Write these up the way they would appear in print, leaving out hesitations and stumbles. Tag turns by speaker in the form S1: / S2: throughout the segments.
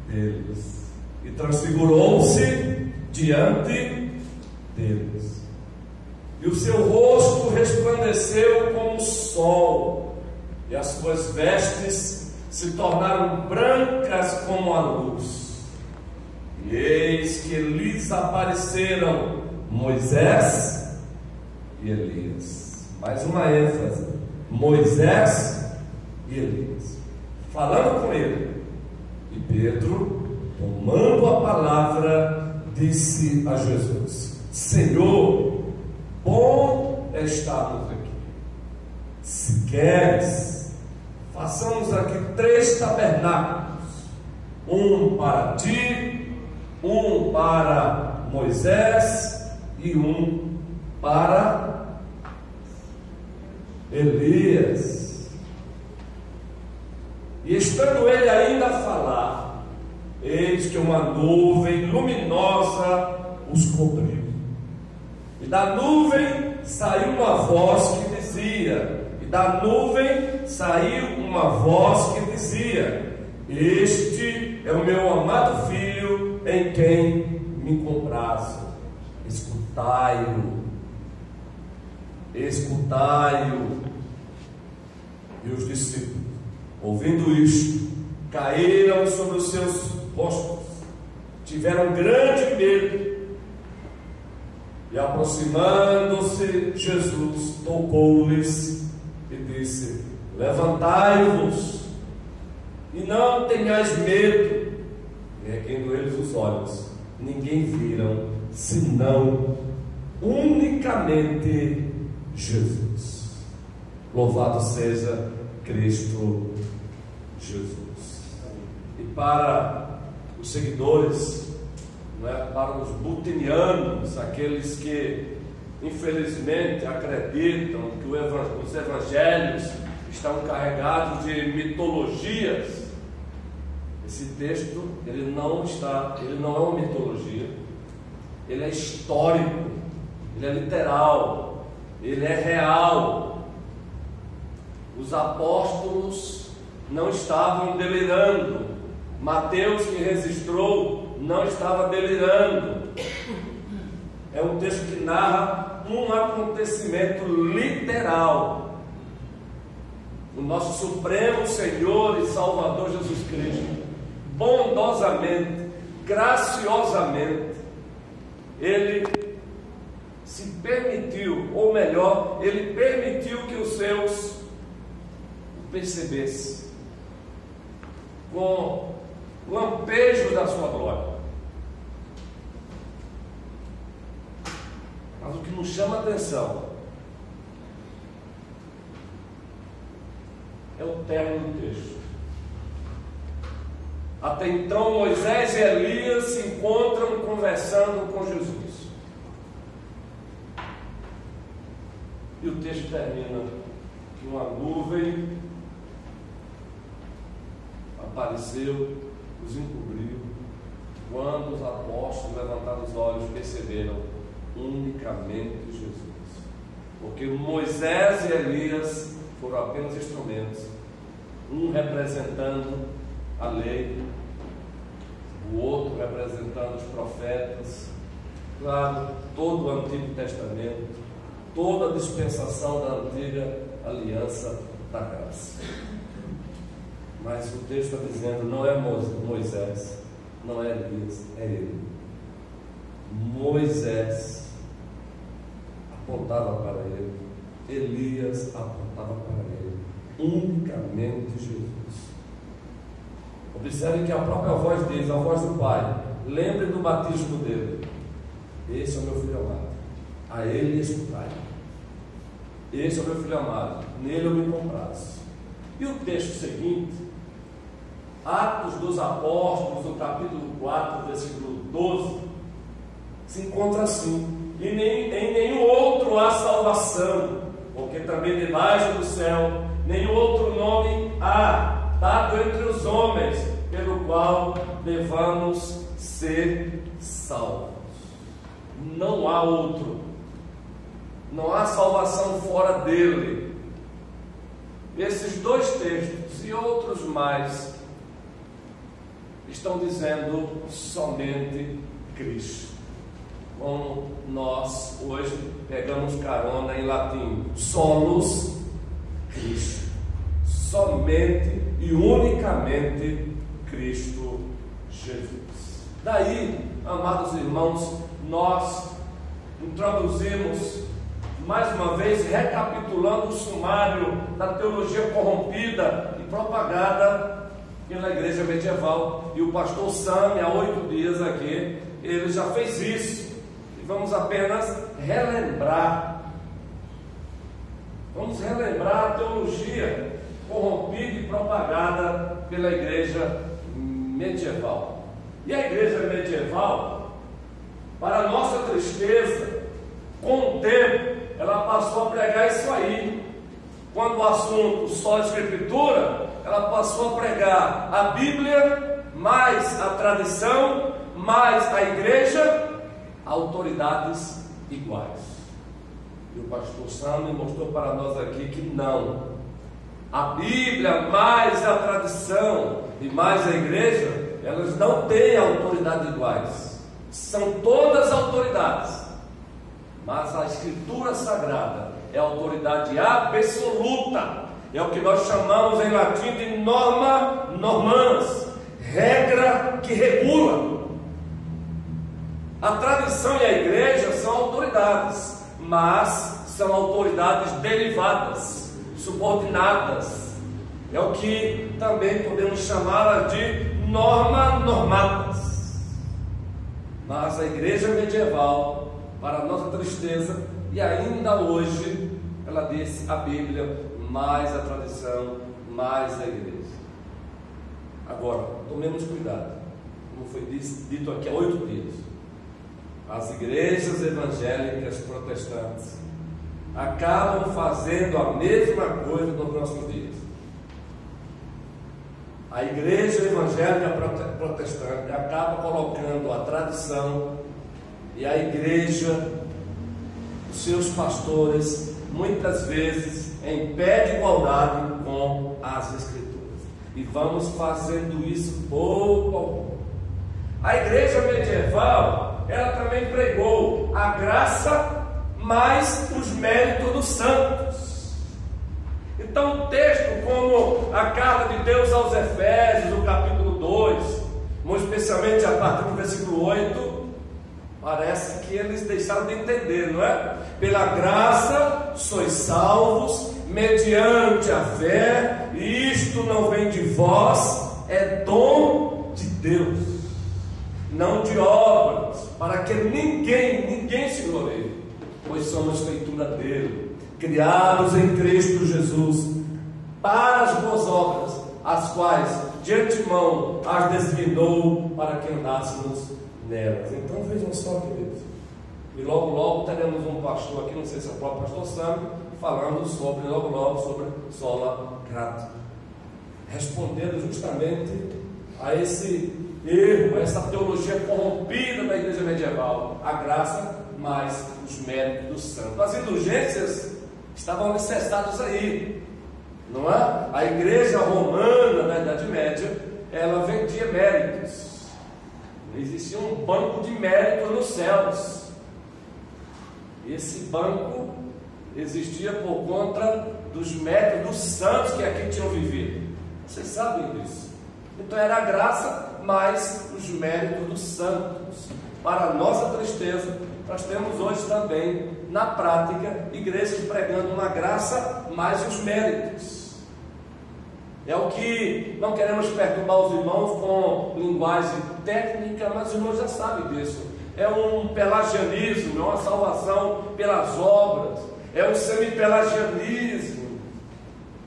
S1: deles e transfigurou-se diante deles. E o seu rosto resplandeceu como o sol, e as suas vestes se tornaram brancas como a luz. E eis que lhes apareceram Moisés e Elias. Mais uma ênfase: Moisés e Elias, falando com ele. E Pedro, tomando a palavra, disse a Jesus: Senhor, bom é estarmos aqui. Se queres, façamos aqui 3 tabernáculos: um para ti, um para Moisés e um para Elias. E estando ele ainda a falar, eis que uma nuvem luminosa os cobriu. E da nuvem saiu uma voz que dizia, Este é o meu amado filho, em quem me comprazo. Escutai-o. E os discípulos, ouvindo isto, caíram sobre os seus rostos, tiveram grande medo. E aproximando-se, Jesus tocou-lhes e disse: Levantai-vos e não tenhais medo. E erguendo eles os olhos, ninguém viram, senão unicamente Jesus. Louvado seja Cristo Jesus. E para os seguidores, para os butinianos, aqueles que infelizmente acreditam que os evangelhos estão carregados de mitologias, esse texto ele não é uma mitologia, ele é histórico, ele é literal, ele é real. Os apóstolos não estavam delirando. Mateus, que registrou, não estava delirando. É um texto que narra um acontecimento literal. O nosso Supremo Senhor e Salvador Jesus Cristo, bondosamente, graciosamente, Ele se permitiu, ou melhor, Ele permitiu que os seus o percebessem com o lampejo da sua glória. Mas o que nos chama a atenção é o término do texto. Até então Moisés e Elias se encontram conversando com Jesus. E o texto termina que uma nuvem apareceu, os encobriu, quando os apóstolos levantaram os olhos perceberam unicamente Jesus. Porque Moisés e Elias foram apenas instrumentos, um representando a lei, o outro representando os profetas, claro, todo o Antigo Testamento, toda a dispensação da antiga aliança da graça. Mas o texto está dizendo, não é Moisés, não é Elias, é ele. Moisés apontava para ele, Elias apontava para ele, unicamente Jesus. Observe que a própria voz diz, a voz do Pai: lembre do batismo dele. Esse é o meu filho amado, a ele escutai. Esse é o meu filho amado, nele eu me comprazo. E o texto seguinte, Atos dos Apóstolos, no capítulo 4, versículo 12, se encontra assim: e em nenhum outro há salvação, porque também debaixo do céu nenhum outro nome há dado entre os homens, pelo qual devamos ser salvos. Não há outro, não há salvação fora dele. Esses dois textos e outros mais estão dizendo somente Cristo. Como nós hoje pegamos carona em latim, solos Cristo. Somente e unicamente Cristo Jesus. Daí, amados irmãos, nós introduzimos mais uma vez, recapitulando o sumário da teologia corrompida e propagada pela igreja medieval. E o pastor Sami, há 8 dias aqui, ele já fez isso. E vamos apenas relembrar. Vamos relembrar a teologia corrompida e propagada pela igreja medieval. E a igreja medieval, para nossa tristeza, com o tempo, ela passou a pregar isso aí. Quando o assunto só a Escritura, ela passou a pregar a Bíblia, mais a tradição, mais a igreja, autoridades iguais. E o pastor Sami mostrou para nós aqui que não. A Bíblia, mais a tradição e mais a igreja, elas não têm autoridade iguais. São todas autoridades. Mas a Escritura Sagrada é a autoridade absoluta. É o que nós chamamos em latim de norma normans, regra que regula. A tradição e a igreja são autoridades, mas são autoridades derivadas, subordinadas. É o que também podemos chamar de norma normatas. Mas a igreja medieval, para nossa tristeza, e ainda hoje, ela disse a Bíblia, mais a tradição, mais a igreja. Agora, tomemos cuidado, como foi dito aqui há 8 dias, as igrejas evangélicas protestantes acabam fazendo a mesma coisa nos nossos dias. A igreja evangélica protestante acaba colocando a tradição e a igreja, os seus pastores, muitas vezes em pé de igualdade com as Escrituras. E vamos fazendo isso pouco a pouco. A igreja medieval, ela também pregou a graça mais os méritos dos santos. Então o texto, como a carta de Deus aos Efésios, no capítulo 2, muito especialmente a partir do versículo 8, parece que eles deixaram de entender, não é? Pela graça sois salvos, mediante a fé, e isto não vem de vós, é dom de Deus, não de obras, para que ninguém se glorie, pois somos feitura dele, criados em Cristo Jesus, para as boas obras, as quais de antemão as designou para que andássemos nelas. Então vejam só, queridos, e logo teremos um pastor aqui, não sei se é o próprio pastor Sami, falando sobre, sobre sola gratia, respondendo justamente a esse erro, a essa teologia corrompida da igreja medieval, a graça mais os méritos dos santos. As indulgências estavam alicerçadas aí, não é? A igreja romana da Idade Média, ela vendia méritos. Existia um banco de méritos nos céus. Esse banco existia por conta dos méritos dos santos que aqui tinham vivido. Vocês sabem disso. Então era a graça mais os méritos dos santos. Para a nossa tristeza, nós temos hoje também, na prática, igrejas pregando uma graça mais os méritos. É o que não queremos perturbar os irmãos com linguagem técnica, mas os irmãos já sabem disso. É um pelagianismo, é uma salvação pelas obras, é um semi-pelagianismo.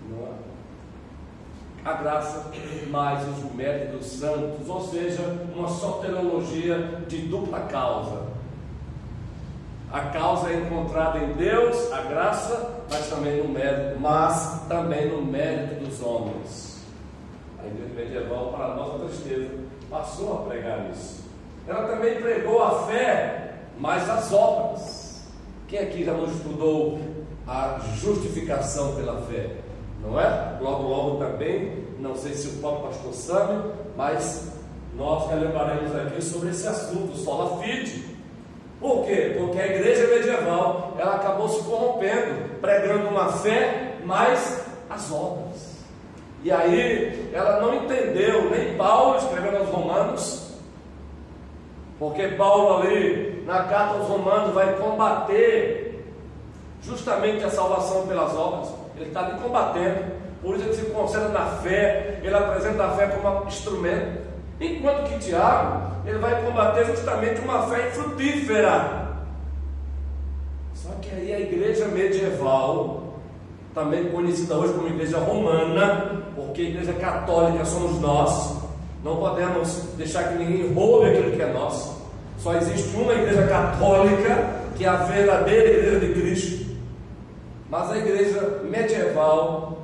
S1: Não é? A graça mais os méritos dos santos, ou seja, uma soteriologia de dupla causa. A causa é encontrada em Deus, a graça, mas também no mérito dos homens. A igreja medieval, para a nossa tristeza, passou a pregar isso. Ela também pregou a fé, mas as obras. Quem aqui já não estudou a justificação pela fé? Não é? Logo também, não sei se o próprio pastor Sami, mas nós relembraremos aqui sobre esse assunto, sola fide. Por quê? Porque a igreja medieval, ela acabou se corrompendo, pregando uma fé, mais as obras. E aí, ela não entendeu, nem Paulo escrevendo aos Romanos, porque Paulo ali, na carta aos Romanos, vai combater justamente a salvação pelas obras. Ele está ali combatendo, por isso ele se concentra na fé, ele apresenta a fé como instrumento. Enquanto que Tiago, ele vai combater justamente uma fé infrutífera. Só que aí a igreja medieval, também conhecida hoje como igreja romana, porque a igreja católica somos nós, não podemos deixar que ninguém roube aquilo que é nosso. Só existe uma igreja católica, que é a verdadeira igreja de Cristo. Mas a igreja medieval,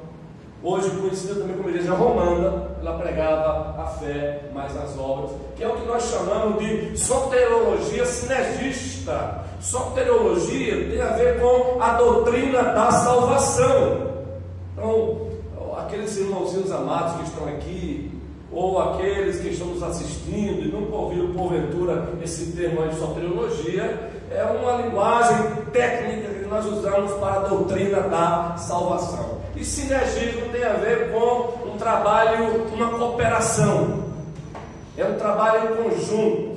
S1: hoje conhecida também como igreja romana, ela pregava a fé mais as obras, que é o que nós chamamos de soteriologia sinergista. Soteriologia tem a ver com a doutrina da salvação. Então, aqueles irmãozinhos amados que estão aqui, ou aqueles que estão nos assistindo e nunca ouviram porventura esse termo de soteriologia, é uma linguagem técnica que nós usamos para a doutrina da salvação. E sinergismo tem a ver com um trabalho, uma cooperação, é um trabalho em conjunto.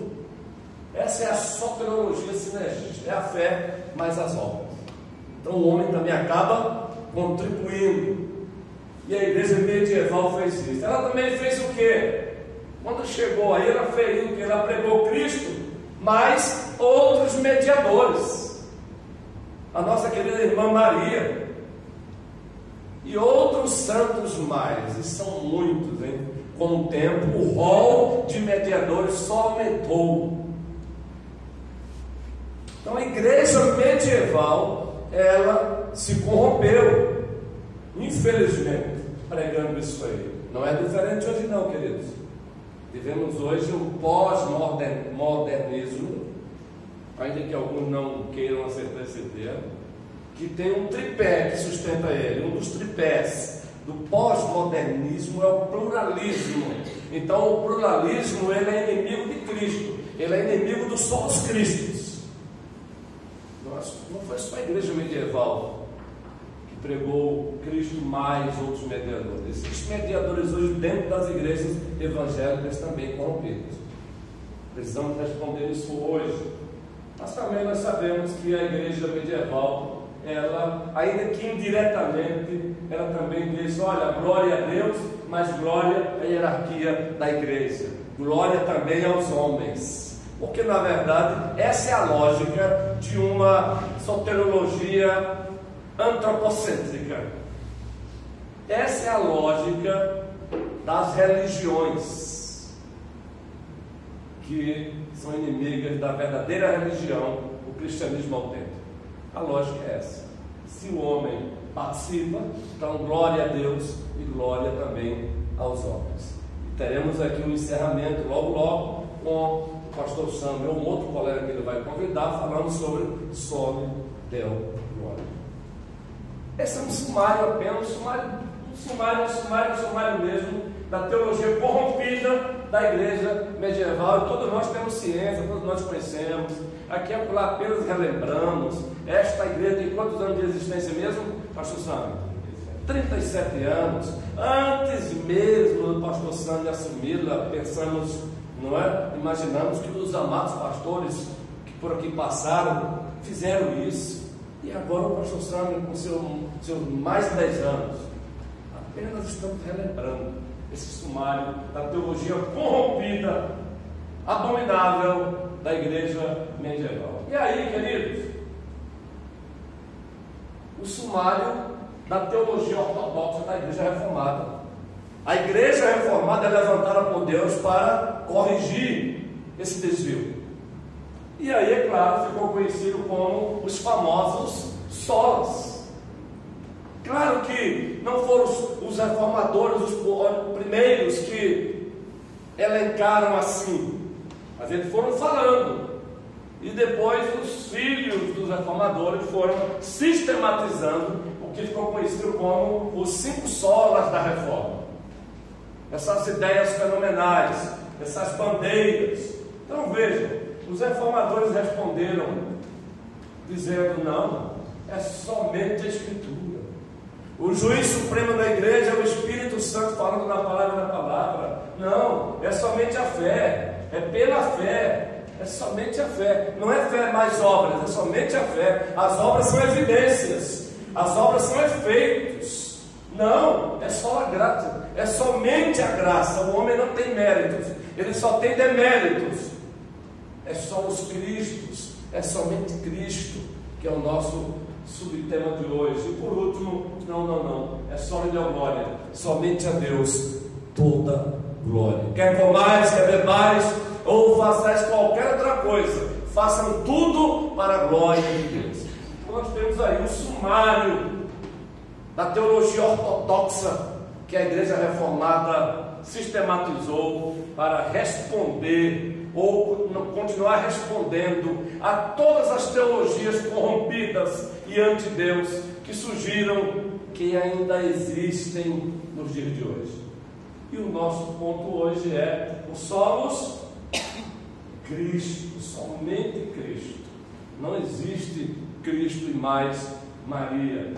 S1: Essa é a soteriologia sinergista, é a fé mais as obras. Então o homem também acaba contribuindo. E a igreja medieval fez isso. Ela também fez o quê? Quando chegou aí, ela fez o que? Ela pregou Cristo, mas outros mediadores. A nossa querida irmã Maria e outros santos mais, e são muitos, hein? Com o tempo, o rol de mediadores só aumentou. Então a igreja medieval, ela se corrompeu, infelizmente, pregando isso aí. Não é diferente hoje não, queridos. Vivemos hoje um pós-modernismo, ainda que alguns não queiram aceitar esse termo, que tem um tripé que sustenta ele. Um dos tripés do pós-modernismo é o pluralismo. Então o pluralismo, ele é inimigo de Cristo, ele é inimigo dos falsos cristos. Não foi só a igreja medieval que pregou Cristo mais outros mediadores. Existem mediadores hoje dentro das igrejas evangélicas também corrompidas. Precisamos responder isso hoje. Mas também nós sabemos que a igreja medieval, ela, ainda que indiretamente, ela também diz: olha, glória a Deus, mas glória à hierarquia da igreja, glória também aos homens. Porque na verdade essa é a lógica de uma soteriologia antropocêntrica. Essa é a lógica das religiões que são inimigas da verdadeira religião, o cristianismo autêntico. A lógica é essa. Se o homem participa, então glória a Deus e glória também aos homens. E teremos aqui um encerramento logo com o pastor Samuel, um outro colega que ele vai convidar, falando sobre Soli Deo Glória. Esse é um sumário apenas, um sumário mesmo da teologia corrompida da igreja medieval. E todos nós temos ciência, todos nós conhecemos. Aqui apenas relembramos. Esta igreja tem quantos anos de existência mesmo, pastor Samuel? 37 anos. Antes mesmo do pastor Samuel assumi-la, pensamos, não é? Imaginamos que os amados pastores que por aqui passaram fizeram isso. E agora o pastor Samuel, com seus mais de 10 anos, apenas estamos relembrando esse sumário da teologia corrompida, abominável da igreja medieval. E aí, queridos, o sumário da teologia ortodoxa da igreja reformada. A igreja reformada é levantada por Deus para corrigir esse desvio. E aí, é claro, ficou conhecido como os famosos solas. Claro que não foram os reformadores os primeiros que elencaram assim, mas eles foram falando. E depois os filhos dos reformadores foram sistematizando o que ficou conhecido como os 5 solas da reforma. Essas ideias fenomenais, essas bandeiras. Então vejam, os reformadores responderam dizendo: não, é somente a Escritura. O juiz supremo da igreja é o Espírito Santo falando na palavra. Não, é somente a fé, é pela fé. É somente a fé, não é fé mais obras, é somente a fé. As obras são evidências, as obras são efeitos. Não, é só a graça, é somente a graça. O homem não tem méritos, ele só tem deméritos. É só os Cristos, é somente Cristo, que é o nosso subtema de hoje. E por último, não, é só lhe deu glória, somente a Deus toda glória. Quer comais, quer bebais, ou façais qualquer outra coisa, façam tudo para a glória de Deus. Então nós temos aí o sumário da teologia ortodoxa que a Igreja Reformada sistematizou para responder ou continuar respondendo a todas as teologias corrompidas e anti-Deus que surgiram, que ainda existem nos dias de hoje. E o nosso ponto hoje é o solos Cristo, somente Cristo. Não existe Cristo e mais Maria,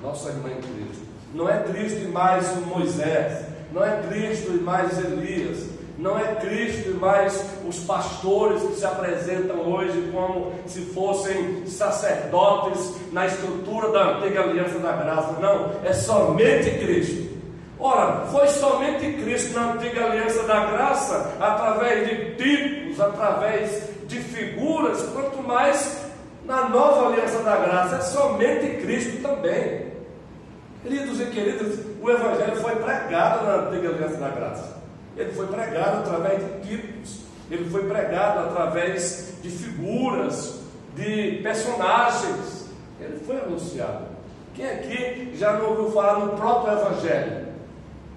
S1: nossa irmã em Cristo. Não é Cristo e mais Moisés, não é Cristo e mais Elias, não é Cristo e mais os pastores que se apresentam hoje como se fossem sacerdotes na estrutura da antiga aliança da graça. Não, é somente Cristo. Ora, foi somente Cristo na antiga aliança da graça, através de títulos, através de figuras, quanto mais na nova aliança da graça, é somente Cristo também. Queridos e queridas, o Evangelho foi pregado na antiga aliança da graça. Ele foi pregado através de títulos, ele foi pregado através de figuras, de personagens. Ele foi anunciado. Quem aqui já não ouviu falar no próprio Evangelho?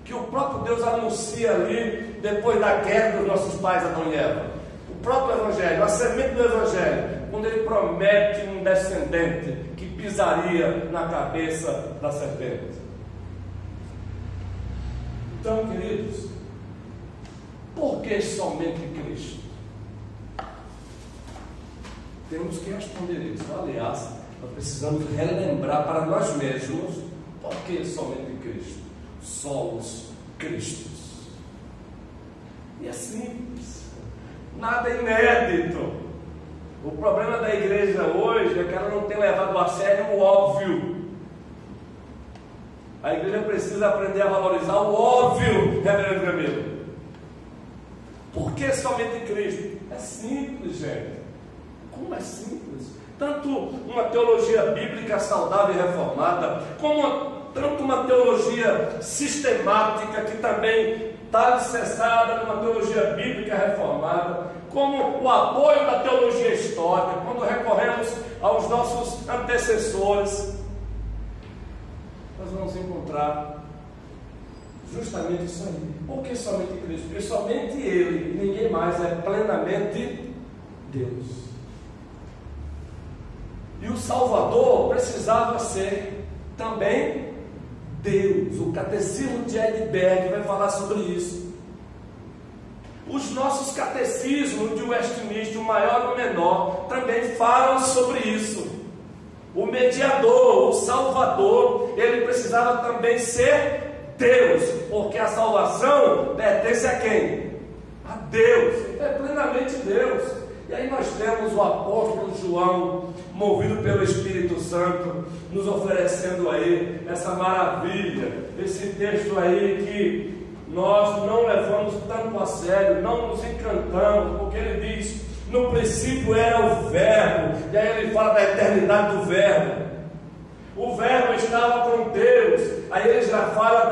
S1: Que o próprio Deus anuncia ali, depois da queda dos nossos pais Adão e Eva. O próprio Evangelho, a semente do Evangelho, quando ele promete um descendente que pisaria na cabeça da serpente. Então, queridos, por que somente Cristo? Temos que responder isso. Aliás, nós precisamos relembrar para nós mesmos por que somente Cristo. Solos Cristos. E é simples, nada inédito. O problema da igreja hoje é que ela não tem levado a sério o óbvio. A igreja precisa aprender a valorizar o óbvio, reverendo Camilo. Por que somente Cristo? É simples, gente. Como é simples? Tanto uma teologia bíblica saudável e reformada, como tanto uma teologia sistemática que também está alicerçada numa teologia bíblica reformada, como o apoio da teologia histórica, quando recorremos aos nossos antecessores, nós vamos encontrar justamente isso aí. Por que somente Cristo? Porque somente Ele, e ninguém mais, é plenamente Deus. E o Salvador precisava ser também Deus. O Catecismo de Heidelberg vai falar sobre isso. Os nossos catecismos de Westminster, o maior e o menor, também falam sobre isso. O mediador, o Salvador, ele precisava também ser Deus, porque a salvação pertence a quem? A Deus, é plenamente Deus. E aí nós temos o apóstolo João, movido pelo Espírito Santo, nos oferecendo aí essa maravilha, esse texto aí que nós não levamos tanto a sério, não nos encantamos, porque ele diz: no princípio era o Verbo, e aí ele fala da eternidade do Verbo. O Verbo estava com Deus, aí ele já fala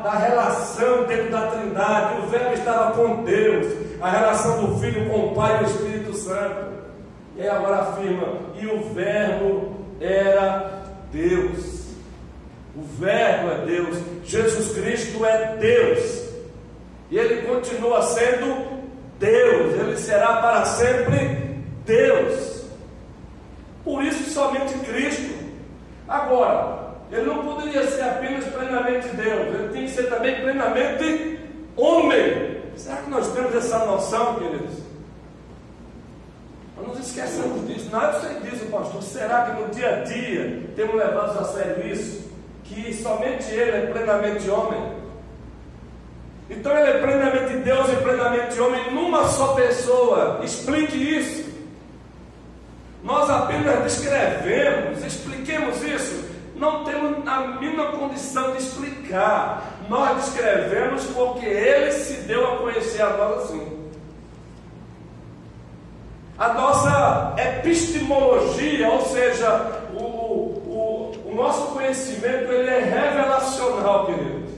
S1: da relação dentro da Trindade. O Verbo estava com Deus, a relação do Filho com o Pai e o Espírito Santo. E aí agora afirma: e o Verbo era Deus. O Verbo é Deus, Jesus Cristo é Deus, e Ele continua sendo Deus, Ele será para sempre Deus. Por isso somente Cristo. Agora, Ele não poderia ser apenas plenamente Deus, Ele tinha que ser também plenamente homem. Será que nós temos essa noção, queridos? Nós nos esquecemos disso. Não, eu sei disso, pastor. Será que no dia a dia temos levado a sério isso? Que somente Ele é plenamente homem? Então Ele é plenamente Deus e plenamente homem numa só pessoa. Explique isso. Nós apenas descrevemos, expliquemos isso. Não temos a mínima condição de explicar. Nós descrevemos porque Ele se deu a conhecer a nós assim. A nossa epistemologia, ou seja, o nosso conhecimento, ele é revelacional, queridos.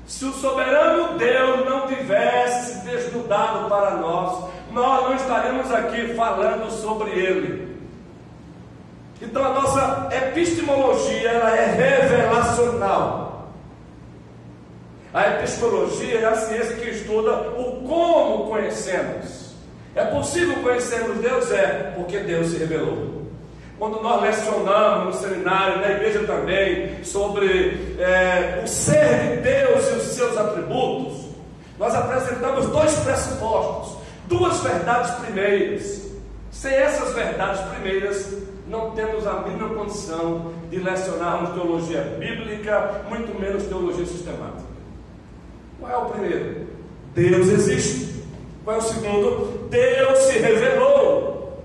S1: Se o soberano Deus não tivesse se desnudado para nós, nós não estaríamos aqui falando sobre Ele. Então a nossa epistemologia, ela é revelacional. A epistemologia é a ciência que estuda o como conhecemos. É possível conhecermos Deus? É, porque Deus se revelou. Quando nós lecionamos no seminário, na igreja também, sobre o ser de Deus e os seus atributos, nós apresentamos dois pressupostos, duas verdades primeiras. Sem essas verdades primeiras, não temos a mínima condição de lecionarmos teologia bíblica, muito menos teologia sistemática. Qual é o primeiro? Deus existe. Qual é o segundo? Deus se revelou.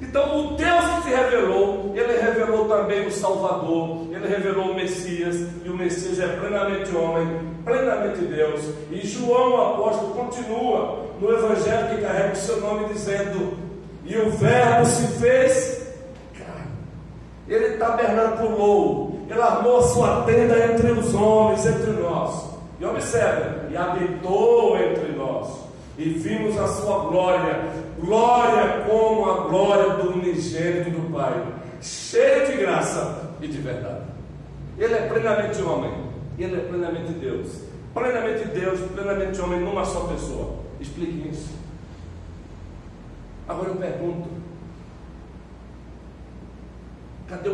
S1: Então o Deus que se revelou, Ele revelou também o Salvador, Ele revelou o Messias, e o Messias é plenamente homem, plenamente Deus. E João, o apóstolo, continua no Evangelho que carrega o seu nome, dizendo: e o Verbo se fez carne. Ele tabernaculaou, Ele armou a sua tenda entre os homens, entre nós. E observe, e habitou entre nós, e vimos a sua glória, glória como a glória do unigênito do Pai, cheio de graça e de verdade. Ele é plenamente homem, Ele é plenamente Deus, plenamente homem numa só pessoa. Explique isso. Agora eu pergunto, cadê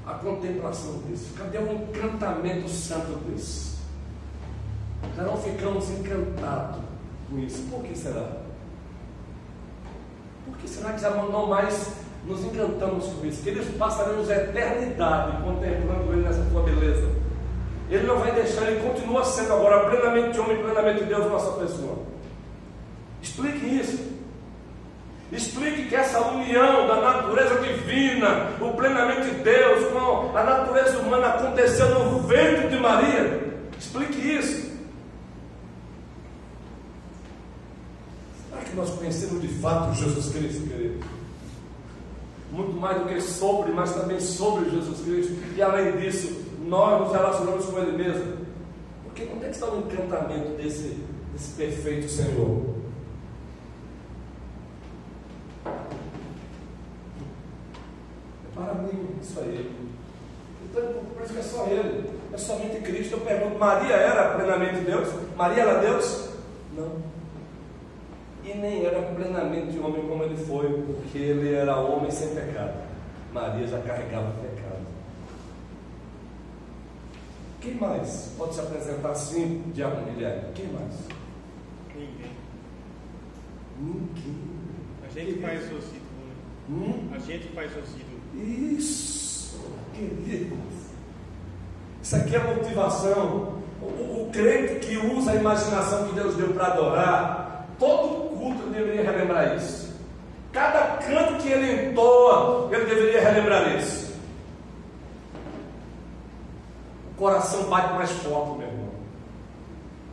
S1: a contemplação disso? Cadê o encantamento santo disso? Já não ficamos encantados com isso. Por que será? Por que será que já não mais nos encantamos com isso? Que eles passaremos a eternidade contemplando Ele nessa sua beleza. Ele não vai deixar, Ele continua sendo agora plenamente homem, plenamente Deus, nossa pessoa. Explique isso. Explique que essa união da natureza divina, o plenamente Deus, com a natureza humana, aconteceu no ventre de Maria. Explique isso. Será que nós conhecemos de fato Jesus Cristo, querido? Muito mais do que sobre, mas também sobre Jesus Cristo. E além disso, nós nos relacionamos com Ele mesmo. Porque onde é que está o encantamento desse perfeito Senhor? Para mim, isso aí. Então, por isso que é só Ele, é somente Cristo. Eu pergunto, Maria era plenamente Deus? Maria era Deus? Não. E nem era plenamente homem como Ele foi, porque Ele era homem sem pecado. Maria já carregava o pecado. Quem mais pode se apresentar assim, Diácono Guilherme? Quem mais? Ninguém.
S2: A gente faz o ciclo. A gente faz o ciclo.
S1: Isso, queridos. Isso aqui é motivação. O crente que usa a imaginação que Deus deu para adorar, todo culto deveria relembrar isso. Cada canto que ele entoa, ele deveria relembrar isso. O coração bate mais forte, meu irmão,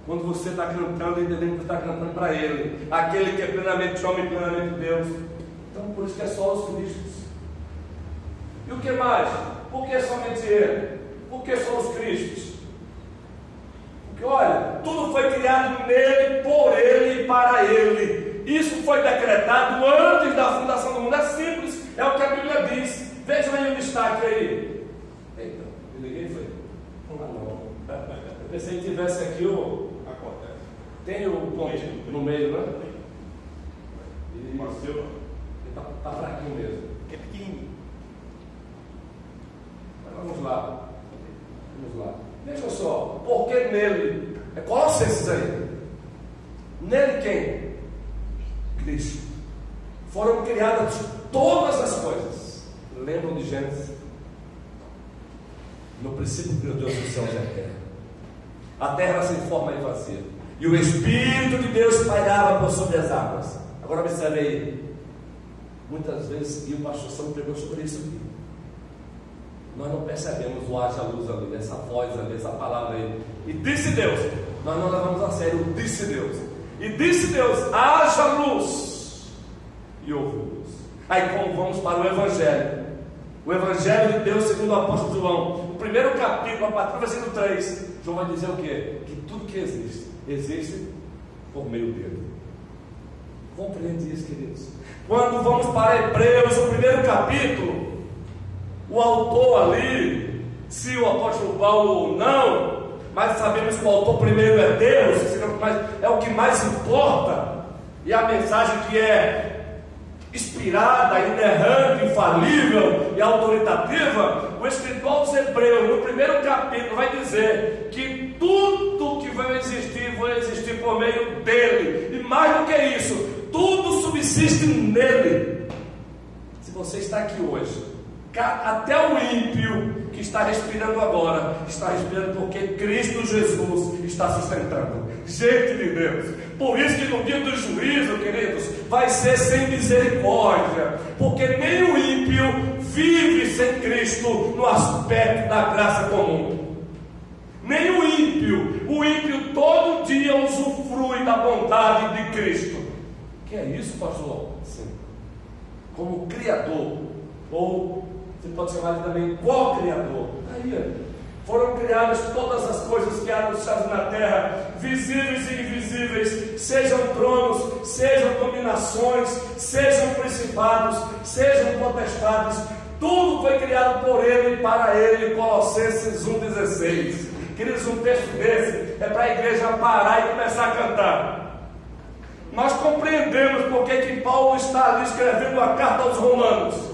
S1: quando você está cantando e entendendo que está cantando para Ele, aquele que é plenamente homem, plenamente Deus. Então por isso que é só os Cristos. E o que mais? Por que somente Ele? Por que só os Cristos? Porque olha, tudo foi criado nele, por Ele e para Ele. Isso foi decretado antes da fundação do mundo. É simples, é o que a Bíblia diz. Vejam aí o destaque aí. Eita, me liguei, foi? Ah, não. Eu pensei que tivesse aqui o... Tem o ponto no meio, né? Ele está fraquinho mesmo.
S2: É pequenininho.
S1: Mas vamos lá. Veja só, porque nele É Colossenses aí. Nele quem? Cristo. Foram criadas todas as coisas. Lembram de Gênesis? No princípio criou Deus os céus e a terra. A terra era sem forma e vazia, e o Espírito de Deus pairava por sobre as águas. Agora observe aí. Muitas vezes, e o pastor São pregou sobre isso aqui, nós não percebemos o haja luz ali, essa voz ali, essa palavra aí. E disse Deus, nós não levamos a sério o disse Deus. E disse Deus, haja luz, e houve luz. Aí como vamos para o Evangelho, o Evangelho de Deus segundo o apóstolo João, no primeiro capítulo, a partir do versículo 3, João vai dizer o quê? Que tudo que existe, existe por meio dele. Compreende isso, queridos? Quando vamos para Hebreus, o primeiro capítulo, o autor ali, se o apóstolo Paulo não, mas sabemos que o autor primeiro é Deus, é o que mais importa, e a mensagem que é inspirada, inerrante, infalível e autoritativa, o escritor aos Hebreus, no primeiro capítulo, vai dizer que tudo que vai existir por meio dele, e mais do que isso, tudo subsiste nele. Se você está aqui hoje, até o ímpio que está respirando agora, está respirando porque Cristo Jesus está sustentando. Gente de Deus, por isso que no dia do juízo, queridos, vai ser sem misericórdia, porque nem o ímpio vive sem Cristo no aspecto da graça comum. Nem o ímpio todo dia usufrui da bondade de Cristo. Que é isso, pastor? Sim. Como Criador, ou você pode chamar de também co-criador. Aí foram criadas todas as coisas que há nos céus e na terra, visíveis e invisíveis, sejam tronos, sejam dominações, sejam principados, sejam potestades. Tudo foi criado por ele e para ele. Colossenses 1,16. Queridos, um texto desse é para a igreja parar e começar a cantar. Nós compreendemos porque que Paulo está ali escrevendo a carta aos Romanos.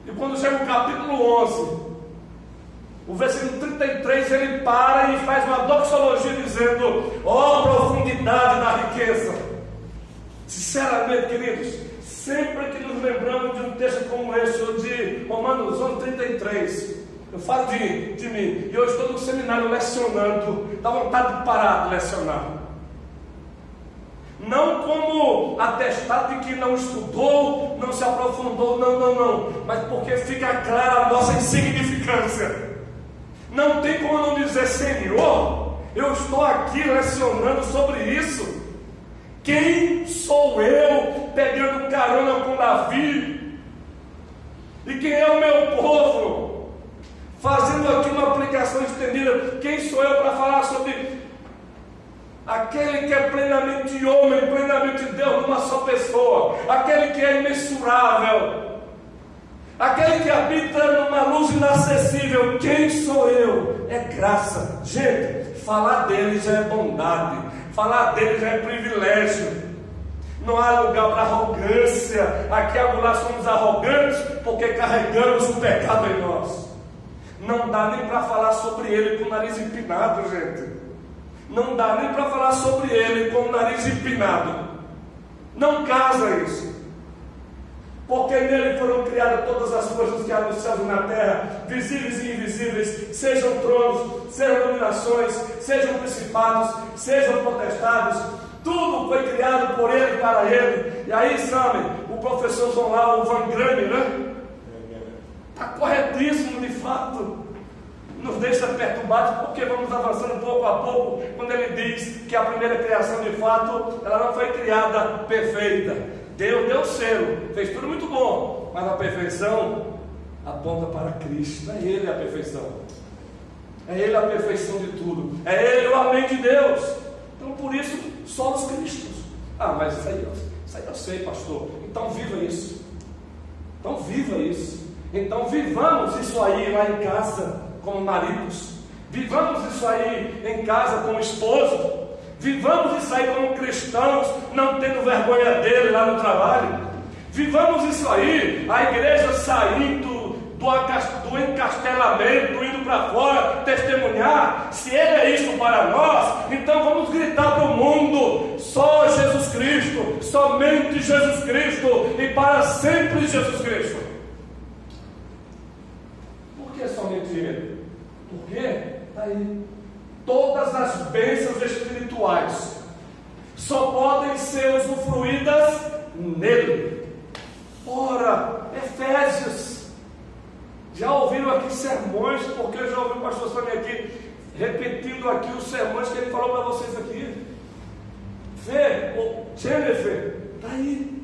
S1: E quando chega o capítulo 11, o versículo 33, ele para e faz uma doxologia dizendo: ó profundidade da riqueza. Sinceramente, queridos, sempre que nos lembramos de um texto como esse, ou de Romanos 11:33, eu falo de mim, e eu estou no seminário lecionando, dá vontade de parar de lecionar. Não como atestado de que não estudou, não se aprofundou, não, mas porque fica clara a nossa insignificância. Não tem como não dizer: Senhor, eu estou aqui lecionando sobre isso. Quem sou eu pegando carona com Davi? E quem é o meu povo? Fazendo aqui uma aplicação estendida. Quem sou eu para falar sobre aquele que é plenamente homem, plenamente Deus, numa só pessoa, aquele que é imensurável, aquele que habita numa luz inacessível? Quem sou eu? É graça. Gente, falar dele já é bondade, falar dele já é privilégio. Não há lugar para arrogância. Aqui agora somos arrogantes porque carregamos o pecado em nós. Não dá nem para falar sobre ele com o nariz empinado, gente. Não dá nem para falar sobre ele com o nariz empinado. Não casa isso. Porque nele foram criadas todas as coisas que há nos céus e na terra, visíveis e invisíveis, sejam tronos, sejam dominações, sejam principados, sejam potestades. Tudo foi criado por ele e para ele. E aí, sabe, o professor João lá, o Van Grame, né? Está corretíssimo de fato. Nos deixa perturbados porque vamos avançando pouco a pouco, quando ele diz que a primeira criação de fato, ela não foi criada perfeita. Deus deu o selo, fez tudo muito bom, mas a perfeição aponta para Cristo. É Ele a perfeição, é Ele a perfeição de tudo, é Ele o amém de Deus. Então por isso somos Cristos. Ah, mas isso aí eu sei, pastor. Então viva isso. Então vivamos isso aí lá em casa como maridos, vivamos isso aí em casa como esposo, vivamos isso aí como cristãos, não tendo vergonha dele lá no trabalho. Vivamos isso aí, a igreja saindo do encastelamento, indo para fora, testemunhar. Se Ele é isto para nós, então vamos gritar para o mundo: só Jesus Cristo, somente Jesus Cristo e para sempre Jesus Cristo. Por que somente Ele? Porque está aí. Todas as bênçãos espirituais só podem ser usufruídas nele. Ora, Efésios, já ouviram aqui sermões, porque eu já ouvi o pastor Sônia aqui repetindo aqui os sermões que ele falou para vocês aqui. Jennifer, está aí,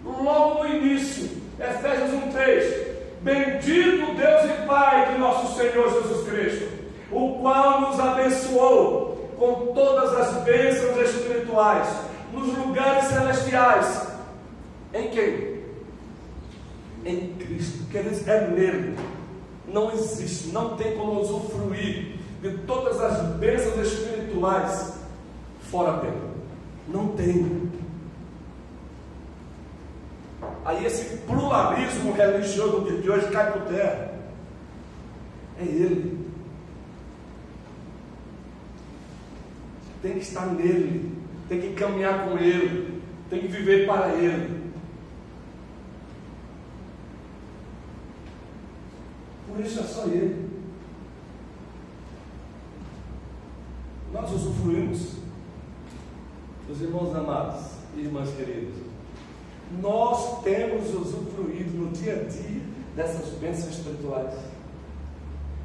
S1: logo no início, Efésios 1:3. Bendito Deus e Pai de nosso Senhor Jesus Cristo, o qual nos abençoou com todas as bênçãos espirituais nos lugares celestiais. Em quem? Em Cristo. Quer dizer, é nele. Não existe, não tem como usufruir de todas as bênçãos espirituais fora dele. Não tem. Aí esse pluralismo religioso de hoje cai por terra. É ele. Tem que estar nele, tem que caminhar com ele, tem que viver para ele. Por isso é só ele. Nós usufruímos, os irmãos amados e irmãs queridas, nós temos usufruído no dia a dia dessas bênçãos espirituais.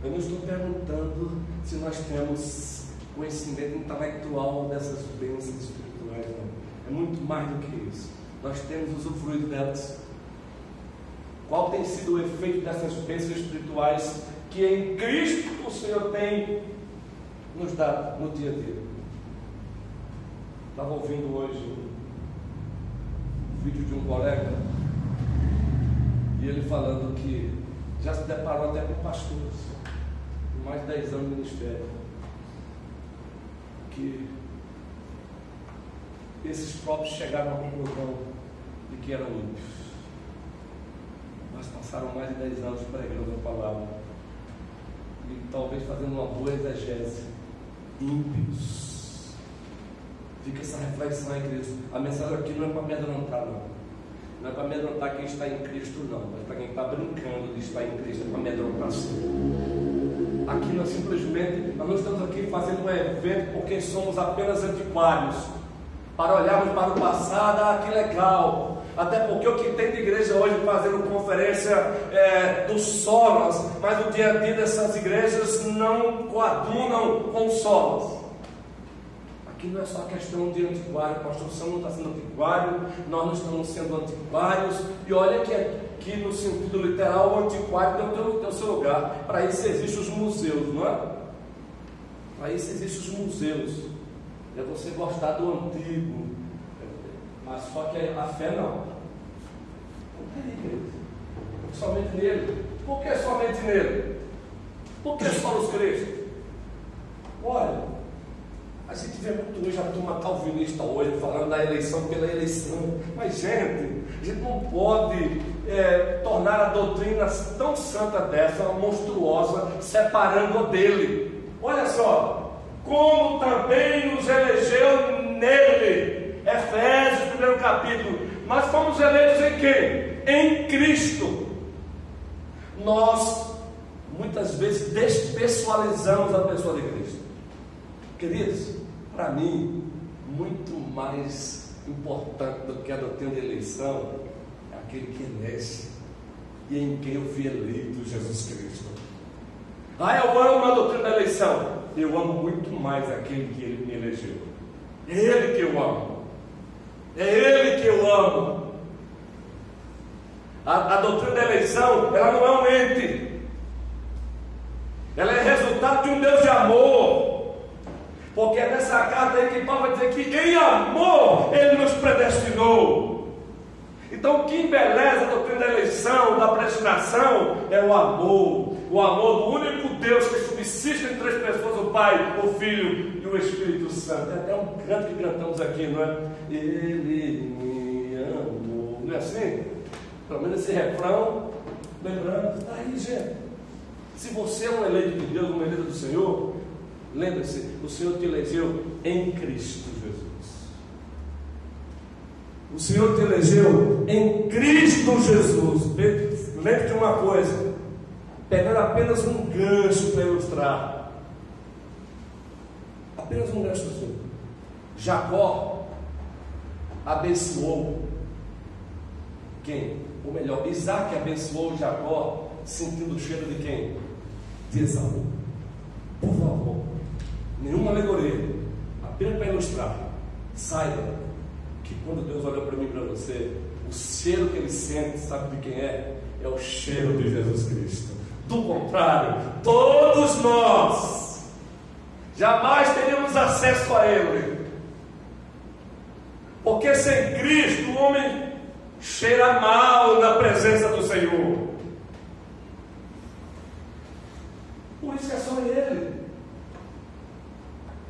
S1: Eu não estou perguntando se nós temos conhecimento intelectual dessas bênçãos espirituais, não. É muito mais do que isso. Nós temos usufruído delas. Qual tem sido o efeito dessas bênçãos espirituais que em Cristo o Senhor tem nos dado no dia a dia? Estava ouvindo hoje um vídeo de um colega e ele falando que já se deparou até com pastores com mais de 10 anos de ministério, que esses próprios chegaram à conclusão de que eram ímpios, mas passaram mais de 10 anos pregando a palavra e talvez fazendo uma boa exegese. Ímpios. Fica essa reflexão aí, Cristo. A mensagem aqui não é para amedrontar, não. Não é para amedrontar quem está em Cristo, não. Mas para quem está brincando de estar em Cristo, é para amedrontar sim. Aqui nós simplesmente, nós não estamos aqui fazendo um evento porque somos apenas antiquários, para olharmos para o passado. Que legal. Até porque o que tem de igreja hoje fazendo conferência dos solas, mas o dia a dia dessas igrejas não coadunam com solas. Aqui não é só questão de antiquário, o pastor Sam não está sendo antiquário, nós não estamos sendo antiquários, e olha que no sentido literal o antiquário tem o seu lugar. Para isso existem os museus, não é? Para isso existem os museus. É você gostar do antigo, mas só que a fé não. Somente nele. Por que somente nele? Por que só os crentes? Olha, a gente vê muito hoje a turma calvinista hoje falando da eleição pela eleição. Mas gente, a gente não pode tornar a doutrina tão santa dessa, uma monstruosa, separando-a dele. Olha só, como também nos elegeu nele. Efésios, 1º capítulo. Mas fomos eleitos em quem? Em Cristo. Nós muitas vezes despessoalizamos a pessoa de Cristo. Queridos, para mim, muito mais importante do que a doutrina de eleição é aquele que elege e em quem eu fui eleito, Jesus Cristo. Eu amo a doutrina da eleição. Eu amo muito mais aquele que ele me elegeu. É ele que eu amo. É ele que eu amo. A doutrina da eleição, ela não é um ente. Ela é resultado de um Deus de amor. Porque é nessa carta aí que Paulo vai dizer que em amor Ele nos predestinou. Então o que embeleza a doutrina da eleição, da predestinação, é o amor. O amor do único Deus que subsiste em 3 pessoas, o Pai, o Filho e o Espírito Santo. É até um canto que cantamos aqui, não é? Ele me amou. Não é assim? Pelo menos esse refrão, lembrando, está aí, gente. Se você é um eleito de Deus, uma eleita do Senhor, lembre-se, o Senhor te elegeu em Cristo Jesus. O Senhor te elegeu em Cristo Jesus. Lembre-te de uma coisa, pegando apenas um gancho para ilustrar. Apenas um ganchozinho. Jacó abençoou quem? Ou melhor, Isaac abençoou Jacó sentindo o cheiro de quem? De Esaú. Por favor, nenhuma alegoria, apenas para ilustrar. Saiba que quando Deus olha para mim e para você, o cheiro que ele sente, sabe de quem é? É o cheiro de Jesus Cristo. Do contrário, todos nós jamais teríamos acesso a Ele, porque sem Cristo o homem cheira mal na presença do Senhor. Por isso que é só Ele.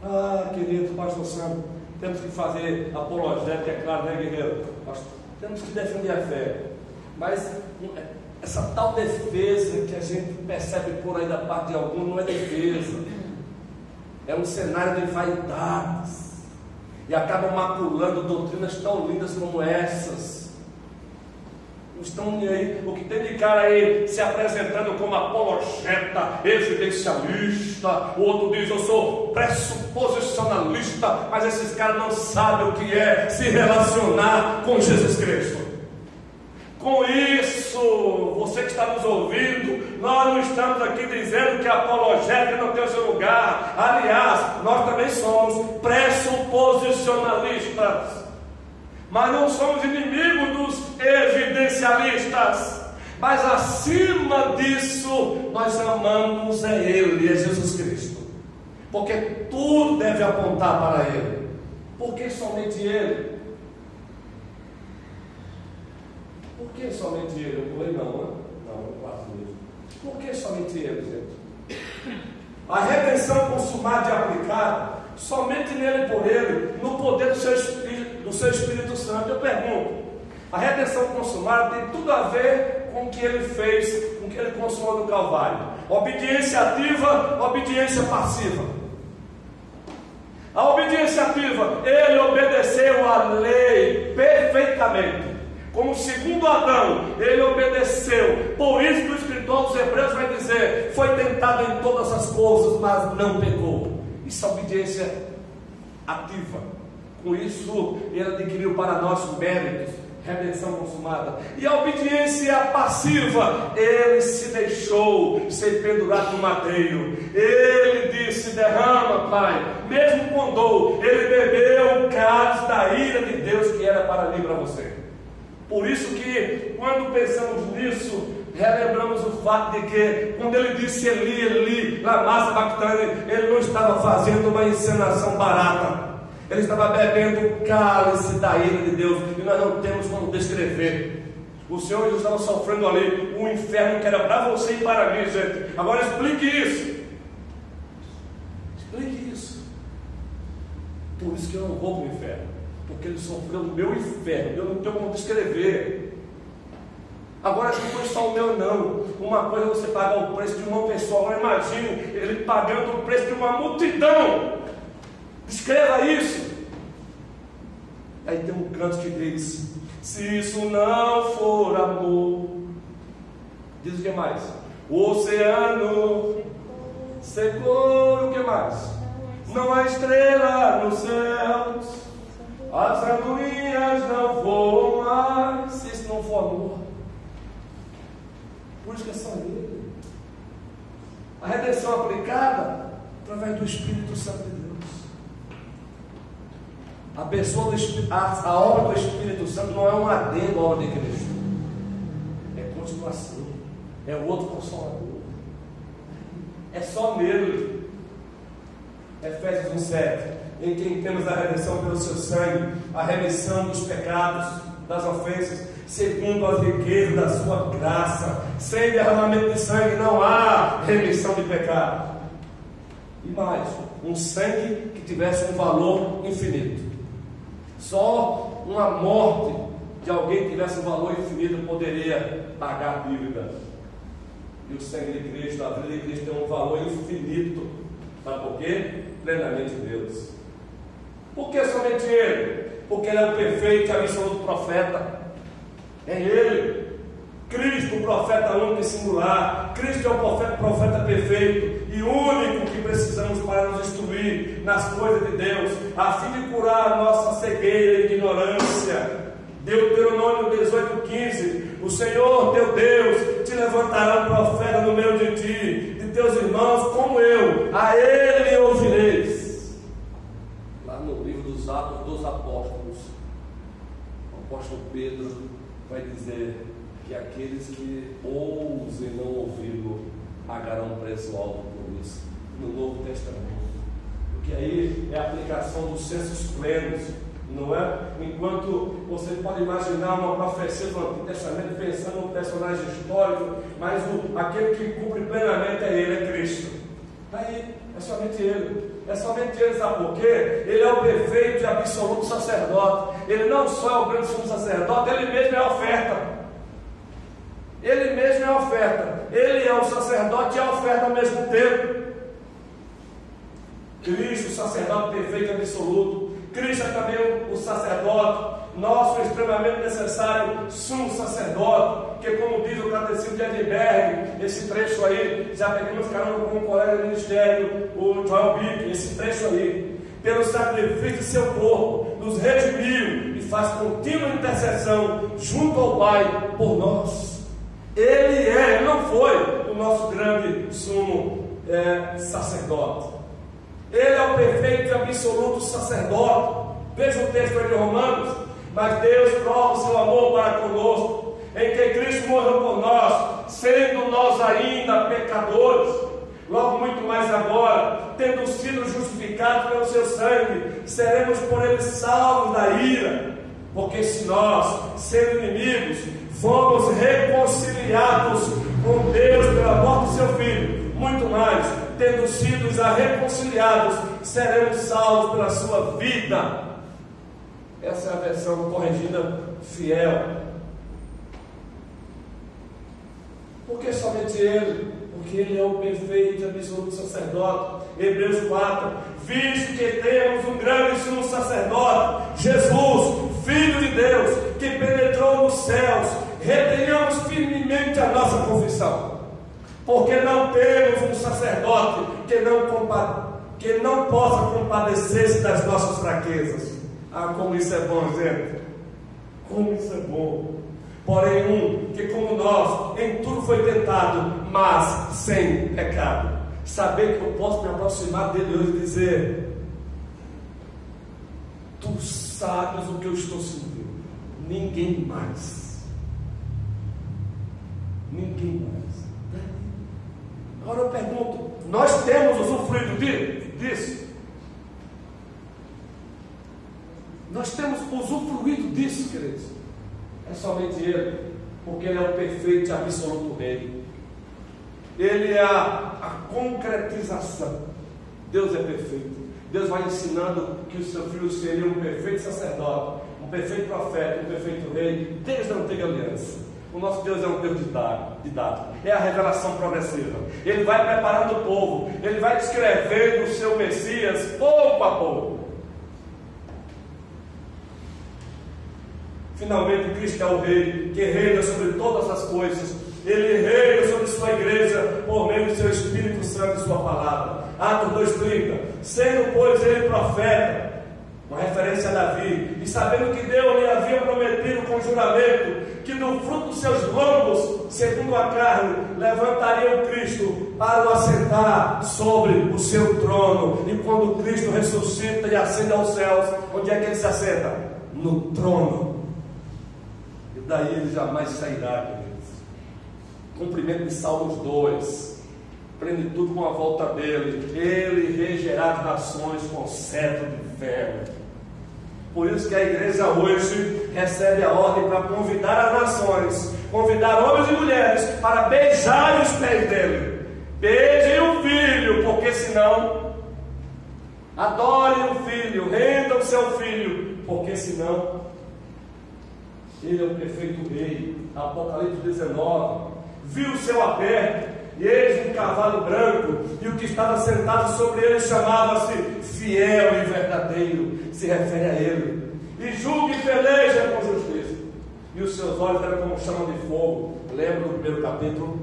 S1: Ah, querido pastor Sandro, temos que fazer apologética, é claro, né, guerreiro? Nós temos que defender a fé, mas essa tal defesa que a gente percebe por aí da parte de alguns não é defesa, é um cenário de vaidades, e acabam maculando doutrinas tão lindas como essas. Não estão nem aí. O que tem de cara aí se apresentando como apologeta, evidencialista, o outro diz eu sou pressuposicionalista, mas esses caras não sabem o que é se relacionar com Jesus Cristo. Com isso, você que está nos ouvindo, nós não estamos aqui dizendo que a apologética não tem o seu lugar. Aliás, nós também somos pressuposicionalistas, mas não somos inimigos dos evidencialistas. Mas acima disso, nós amamos Ele, é Jesus Cristo, porque tudo deve apontar para Ele. Por que somente Ele? Por que somente Ele? Eu falei não, né? Não, eu quase mesmo. Por que somente Ele, gente? A redenção consumada e aplicada somente nele e por Ele, no poder do seu Espírito Santo. Eu pergunto, a redenção consumada tem tudo a ver com o que Ele fez, com o que Ele consumou no Calvário. Obediência ativa, obediência passiva. A obediência ativa, Ele obedeceu à lei perfeitamente. Como segundo Adão, ele obedeceu. Por isso que o escritor dos Hebreus vai dizer: foi tentado em todas as coisas, mas não pecou. Isso é obediência ativa. Com isso, ele adquiriu para nós méritos, redenção consumada. E a obediência passiva, ele se deixou ser pendurado no madeiro. Ele disse: derrama, Pai, mesmo com dor. Ele bebeu o cálice da ira de Deus que era para mim e para você. Por isso que, quando pensamos nisso, relembramos o fato de que, quando ele disse Eli, Eli, lama sabachthani, ele não estava fazendo uma encenação barata. Ele estava bebendo o cálice da ira de Deus, e nós não temos como descrever. O Senhor Jesus estava sofrendo ali um inferno que era para você e para mim, gente. Agora explique isso. Explique isso. Por isso que eu não vou para o inferno, porque ele sofreu o meu inferno. Eu não tenho como descrever. Agora não foi só o meu não. Uma coisa é você pagar o preço de uma pessoa. Agora imagine ele pagando o preço de uma multidão. Descreva isso. Aí tem um canto que diz: se isso não for amor, diz o que mais? O oceano secou. O que mais? Não há estrela nos céus, as andorinhas não voam mais. Se isso não for amor, por isso que é só Ele. A redenção aplicada através do Espírito Santo de Deus. A pessoa do a obra do Espírito Santo não é um adendo à obra de Cristo, é continuação, é o outro consolador, é só nele. Efésios 1,7: em quem temos a redenção pelo seu sangue, a remissão dos pecados, das ofensas, segundo as riquezas da sua graça. Sem derramamento de sangue não há remissão de pecado. E mais, um sangue que tivesse um valor infinito. Só uma morte de alguém que tivesse um valor infinito poderia pagar a dívida. E o sangue de Cristo, a vida de Cristo tem um valor infinito. Sabe por quê? Plenamente Deus. Por que somente Ele? Porque Ele é o perfeito e absoluto profeta. É Ele. Cristo, o profeta único e singular. Cristo é o profeta perfeito e único que precisamos para nos instruir nas coisas de Deus, a fim de curar a nossa cegueira e ignorância. Deuteronômio 18:15: o Senhor teu Deus te levantará um profeta no meio de ti, de teus irmãos como eu, a ele ouvireis. Lá no livro dos Atos dos Apóstolos, o apóstolo Pedro vai dizer que aqueles que ousem não ouvi-lo pagarão um preço alto por isso, no Novo Testamento, porque aí é a aplicação dos sensos plenos, não é? Enquanto você pode imaginar uma profecia do Antigo Testamento pensando num personagem histórico, mas aquele que cumpre plenamente é Ele, é Cristo. Aí é somente Ele. É somente Ele, sabe por quê? Ele é o perfeito e absoluto sacerdote. Ele não só é o grande sumo sacerdote, Ele mesmo é a oferta. Ele mesmo é a oferta. Ele é o sacerdote e a oferta ao mesmo tempo. Cristo, o sacerdote perfeito e absoluto. Cristo é também o sacerdote, nosso extremamente necessário sumo sacerdote, que, como diz o Catecismo de Edinburgh, esse trecho aí, já pegamos carona com um colega de ministério, o Joel Bick, esse trecho aí, pelo sacrifício de seu corpo, nos redimiu e faz contínua intercessão junto ao Pai por nós. Ele não foi o nosso grande sumo sacerdote. Ele é o perfeito e absoluto sacerdote. Veja o texto aí de Romanos: mas Deus prova o seu amor para conosco, em que Cristo morreu por nós, sendo nós ainda pecadores. Logo muito mais agora, tendo sido justificados pelo seu sangue, seremos por ele salvos da ira. Porque se nós, sendo inimigos, fomos reconciliados com Deus pela morte do seu Filho, muito mais, tendo sido já reconciliados, seremos salvos pela sua vida. Essa é a versão corrigida fiel. Por que somente Ele? Porque Ele é o perfeito e absoluto sacerdote. Hebreus 4: visto que temos um grande sumo sacerdote, Jesus, Filho de Deus, que penetrou nos céus, retenhamos firmemente a nossa confissão, porque não temos um sacerdote que não possa compadecer-se das nossas fraquezas. Ah, como isso é bom, gente! Como isso é bom! Porém, que como nós, em tudo foi tentado, mas sem pecado. Saber que eu posso me aproximar dele hoje e dizer: tu sabes o que eu estou sentindo, ninguém mais. Ninguém mais. Agora eu pergunto: nós temos usufruído disso? Nós temos usufruído disso, queridos? É somente Ele, porque Ele é o perfeito e absoluto Rei. Ele é a concretização. Deus é perfeito. Deus vai ensinando que o seu Filho seria um perfeito sacerdote, um perfeito profeta, um perfeito rei, desde a antiga aliança. O nosso Deus é um Deus didático, é a revelação progressiva. Ele vai preparando o povo, Ele vai descrevendo o seu Messias pouco a pouco. Finalmente, Cristo é o Rei, que reina sobre todas as coisas. Ele reina sobre sua igreja por meio do seu Espírito Santo e sua palavra. Atos 2:30: sendo, pois, ele profeta, uma referência a Davi, e sabendo que Deus lhe havia prometido com juramento que do fruto dos seus lombos, segundo a carne, levantaria o Cristo para o assentar sobre o seu trono. E quando Cristo ressuscita e ascende aos céus, onde é que ele se assenta? No trono. E daí ele jamais sairá, queridos. Cumprimento de Salmos 2: plenitude com a volta dele, ele regerá as nações com cetro de ferro. Por isso que a igreja hoje recebe a ordem para convidar as nações, convidar homens e mulheres para beijar os pés dele. Beijem o Filho, porque senão, adorem o Filho, rendam o seu Filho, porque senão, ele é o perfeito Rei. Apocalipse 19: viu o céu aberto e eis um cavalo branco, e o que estava sentado sobre ele chamava-se Fiel e Verdadeiro, se refere a ele, e julga e peleja com justiça, e os seus olhos eram como chama de fogo. Lembra do primeiro capítulo?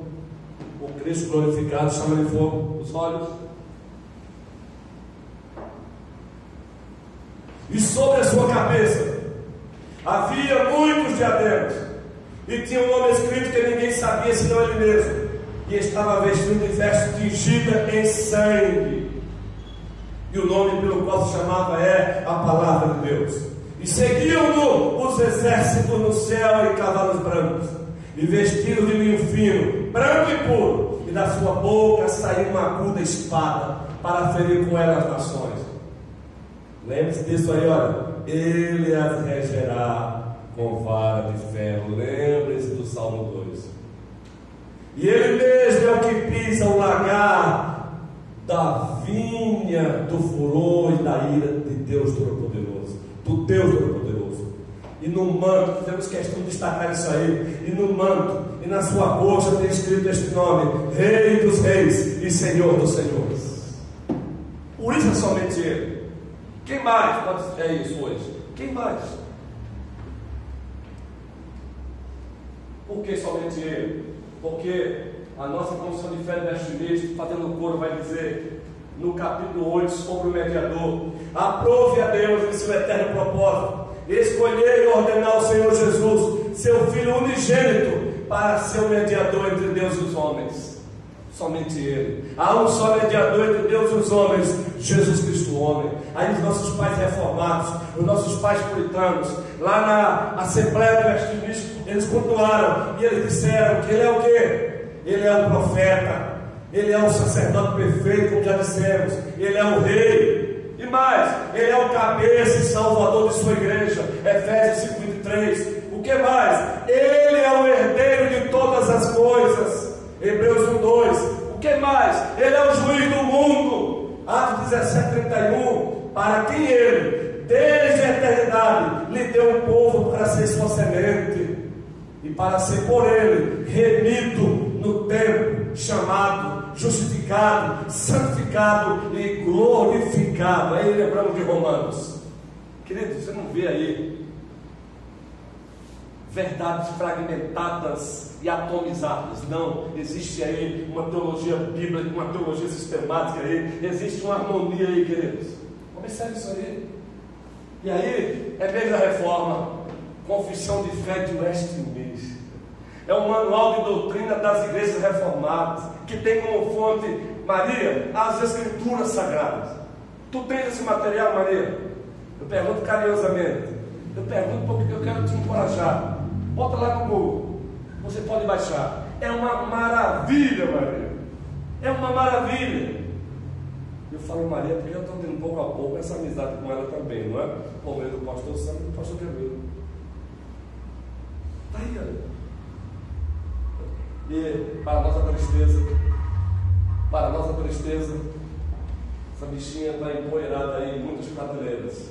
S1: O Cristo glorificado, chama de fogo os olhos. E sobre a sua cabeça havia muitos diademas, e tinha um nome escrito que ninguém sabia senão ele mesmo, e estava vestido de veste tingida em sangue, e o nome pelo qual se chamava é a Palavra de Deus. E seguiam-no os exércitos no céu em cavalos brancos, e vestidos de linho fino, branco e puro, e da sua boca saiu uma aguda espada para ferir com ela as nações. Lembre-se disso aí, olha. Ele as regerá com vara de ferro. Lembre-se do Salmo 2. E ele mesmo é o que pisa o lagar da vinha do furor e da ira de Deus Todo-Poderoso, do Deus Todo-Poderoso. E no manto, temos questão de destacar isso aí, e no manto, e na sua coxa tem escrito este nome: Rei dos Reis e Senhor dos Senhores. Por isso é somente ele. Quem mais pode ser isso hoje? Quem mais? Por que somente ele? Porque a nossa confissão de fé deste mês, fazendo coro, vai dizer no capítulo 8 sobre o mediador: aprove a Deus em seu eterno propósito escolher e ordenar o Senhor Jesus, seu Filho unigênito, para ser o mediador entre Deus e os homens. Somente ele. Há um só mediador entre Deus e os homens, Jesus Cristo, o homem. Aí os nossos pais reformados, os nossos pais puritanos, lá na Assembleia do Westminster, eles cultuaram e eles disseram que ele é o quê? Ele é o profeta, ele é o sacerdote perfeito, como já dissemos, ele é o rei. E mais, ele é o cabeça e salvador de sua igreja, Efésios 5:23. O que mais? Ele é o herdeiro de todas as coisas, Hebreus 1:2. O que mais? Ele é o juiz do mundo, Atos 17:31. Para quem ele, desde a eternidade, lhe deu um povo para ser sua semente, e para ser por ele remido no tempo, chamado, justificado, santificado e glorificado. Aí lembramos de Romanos. Querido, você não vê aí verdades fragmentadas e atomizadas. Não, existe aí uma teologia bíblica, uma teologia sistemática aí, existe uma harmonia aí, queridos. Observe isso aí. E aí, é mesmo a reforma, Confissão de Fé de Westminster. É um manual de doutrina das igrejas reformadas, que tem como fonte, Maria, as Escrituras Sagradas. Tu tens esse material, Maria? Eu pergunto carinhosamente. Eu pergunto porque eu quero te encorajar. Bota lá no Google. Você pode baixar. É uma maravilha, Maria. É uma maravilha. Eu falo Maria porque eu estou tendo pouco a pouco essa amizade com ela também, não é? Por meio do pastor Santo e do pastor Quevedo. Está aí, olha. E para nossa tristeza, essa bichinha está empoeirada aí em muitas prateleiras.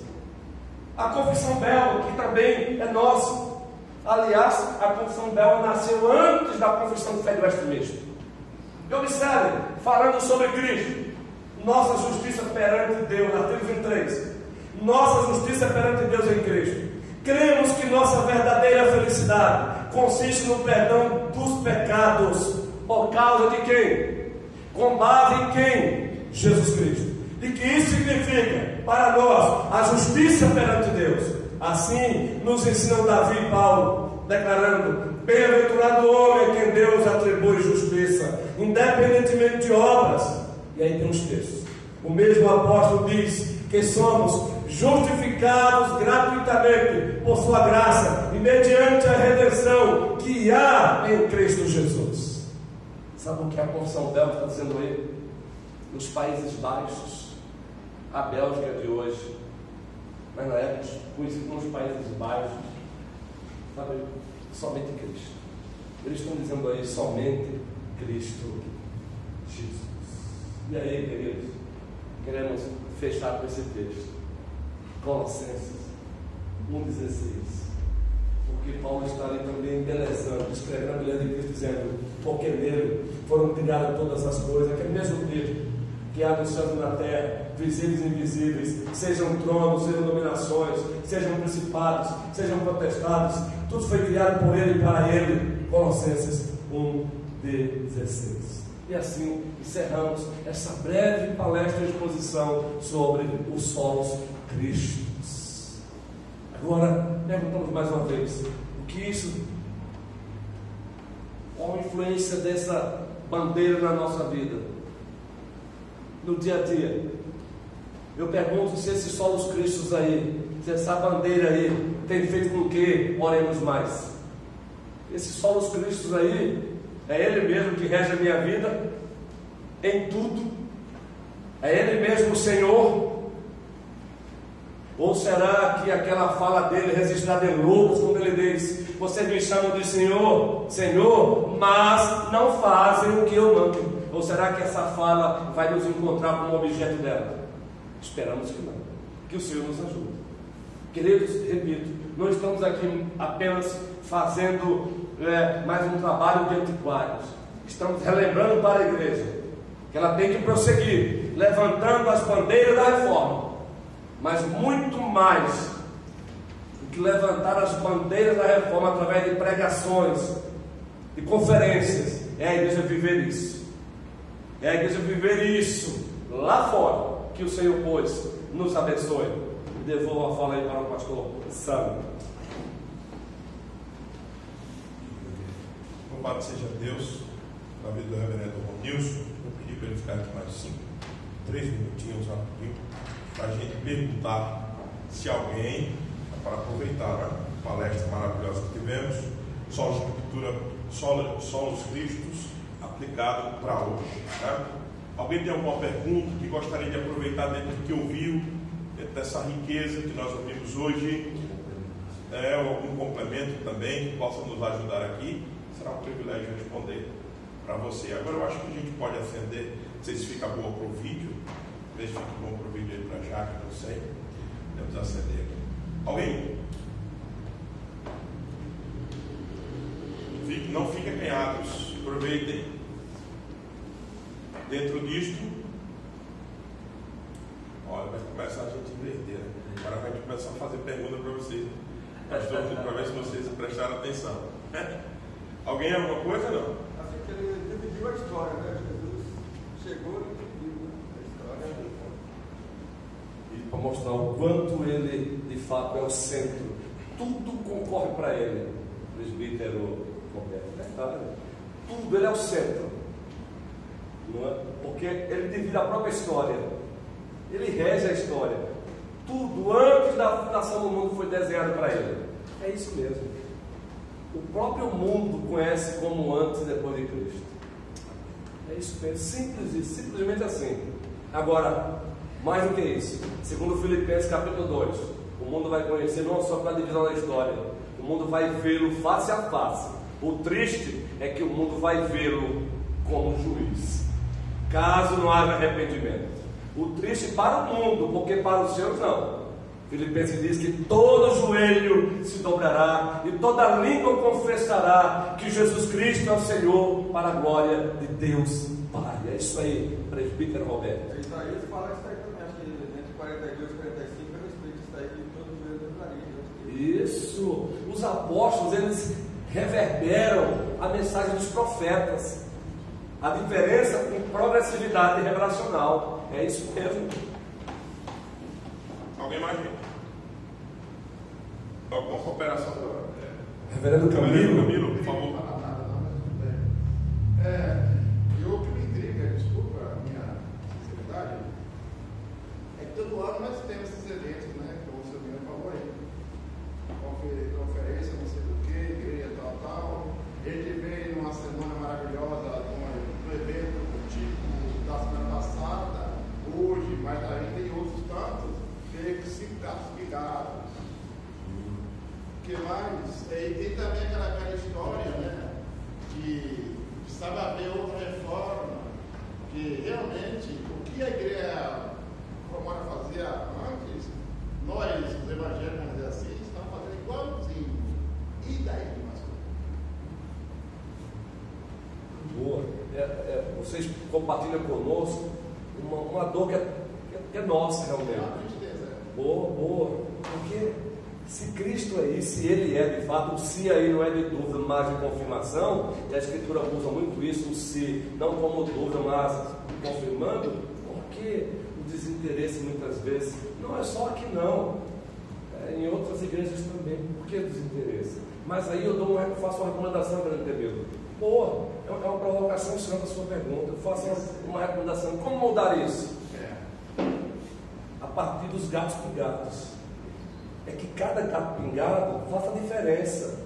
S1: A confissão Belo, que também é nossa. Aliás, a confissão Belo nasceu antes da confissão de fé de Westminster. E observe, falando sobre Cristo, nossa justiça perante Deus, artigo 23. Nossa justiça perante Deus em Cristo. Cremos que nossa verdadeira felicidade consiste no perdão dos pecados. Por causa de quem? Com base em quem? Jesus Cristo. E que isso significa para nós a justiça perante Deus. Assim nos ensinam Davi e Paulo, declarando: bem-aventurado o homem a quem Deus atribui justiça, independentemente de obras. E aí tem os textos. O mesmo apóstolo diz que somos justificados gratuitamente por sua graça e mediante a redenção que há em Cristo Jesus. Sabe o que a confissão Belo está dizendo aí? Nos Países Baixos, a Bélgica de hoje, mas na época conhecido como os Países Baixos, sabe, somente Cristo. Eles estão dizendo aí somente Cristo Jesus. E aí, queridos, queremos fechar com esse texto. Colossenses 1,16. porque Paulo está ali também embelezando, escrevendo a mulher de Cristo, dizendo, porque nele foram criadas todas as coisas, aquele mesmo texto, que há no céu e na terra, visíveis e invisíveis, sejam tronos, sejam dominações, sejam principados, sejam potestades, tudo foi criado por ele e para ele. Colossenses 1:16. E assim encerramos essa breve palestra de exposição sobre os solos crísticos. Agora perguntamos mais uma vez, o que isso, qual a influência dessa bandeira na nossa vida, no dia a dia? Eu pergunto se esses solos crísticos aí, se essa bandeira aí tem feito com que oremos mais. Esses solos crísticos aí, é Ele mesmo que rege a minha vida em tudo? É Ele mesmo o Senhor? Ou será que aquela fala dele registrada em Lucas, quando ele diz, vocês me chamam de Senhor, Senhor, mas não fazem o que eu mando? Ou será que essa fala vai nos encontrar como objeto dela? Esperamos que não. Que o Senhor nos ajude. Queridos, repito, não estamos aqui apenas fazendo mais um trabalho de antiquários. Estamos relembrando para a igreja que ela tem que prosseguir, levantando as bandeiras da reforma. Mas muito mais do que levantar as bandeiras da reforma através de pregações, de conferências, é a igreja viver isso. É a igreja viver isso lá fora. Que o Senhor, pois, nos abençoe. E devolvo a fala aí para o pastor Sandro.
S3: Louvado seja Deus, na vida do reverendo Ronilson. Eu pedi para ele ficar aqui mais 3 minutinhos rapidinho, para a gente perguntar se alguém, para aproveitar a palestra maravilhosa que tivemos, solos crísticos aplicado para hoje, né? Alguém tem alguma pergunta que gostaria de aproveitar dentro do que ouviu, dentro dessa riqueza que nós ouvimos hoje, ou algum complemento também que possa nos ajudar aqui? Será um privilégio responder para você. Agora eu acho que a gente pode acender, não sei se fica boa para o vídeo, talvez fique bom para o vídeo aí para a Jaque, não sei. Podemos acender aqui. Alguém? Não fiquem acanhados, aproveitem. Dentro disto, olha, vai começar a gente inverter. Agora vai começar a fazer pergunta para vocês, pastor, para ver se vocês prestaram atenção. Alguém alguma coisa ou não?
S4: Assim que ele dividiu a história, né? Jesus chegou e dividiu a história.
S1: E para mostrar o quanto ele de fato é o centro, tudo concorre para ele. Presbítero Roberto, verdade. Tudo, ele é o centro. Não é? Porque ele divide a própria história, ele rege a história. Tudo antes da fundação do mundo foi desenhado para ele. É isso mesmo. O próprio mundo conhece como antes e depois de Cristo. É isso mesmo, simples isso, simplesmente assim. Agora, mais do que isso, segundo Filipenses capítulo 2, o mundo vai conhecer não só pela divisão da história, o mundo vai vê-lo face a face. O triste é que o mundo vai vê-lo como juiz, caso não haja arrependimento. O triste para o mundo, porque para os seus não. Filipenses diz que todo joelho se dobrará e toda língua confessará que Jesus Cristo é o Senhor, para a glória de Deus Pai. É isso aí, presbítero Roberto.
S4: Isaías fala isso aí também, acho que entre 42 e 45 é respeito isso aí, que todo joelho dobraria.
S1: Isso, os apóstolos, eles reverberam a mensagem dos profetas. A diferença com progressividade revelacional. É isso mesmo.
S3: Alguém mais? Alguma cooperação?
S1: Reverendo
S3: Camilo, por favor.
S5: E o que me intriga, desculpa a minha sinceridade, é que todo ano nós temos esses eventos, né? Como o seu menino falou aí. Conferência, não sei do que, igreja tal. Ele veio numa semana maravilhosa, um evento tipo da semana passada, hoje, mas ainda em outros tantos, teve 5 gatos ligados. O que mais? E tem também aquela história, né? Que precisava haver outra reforma, que realmente o que a igreja romana fazia antes, nós, os evangélicos, vamos dizer assim, estamos fazendo igualzinho.
S1: vocês compartilham conosco uma dor que é nossa realmente. Boa. Porque se Cristo é isso, se Ele é de fato, o se aí não é de dúvida, mas de confirmação, e a Escritura usa muito isso, o se, não como dúvida, mas confirmando, porque o desinteresse muitas vezes, não é só aqui não, em outras igrejas também. Por que desinteresse? Mas aí eu faço uma recomendação, grande Temildo. Boa, é uma provocação santa a sua pergunta. Eu faço uma recomendação. Como mudar isso? A partir dos gatos pingados. É que cada gato pingado faça diferença.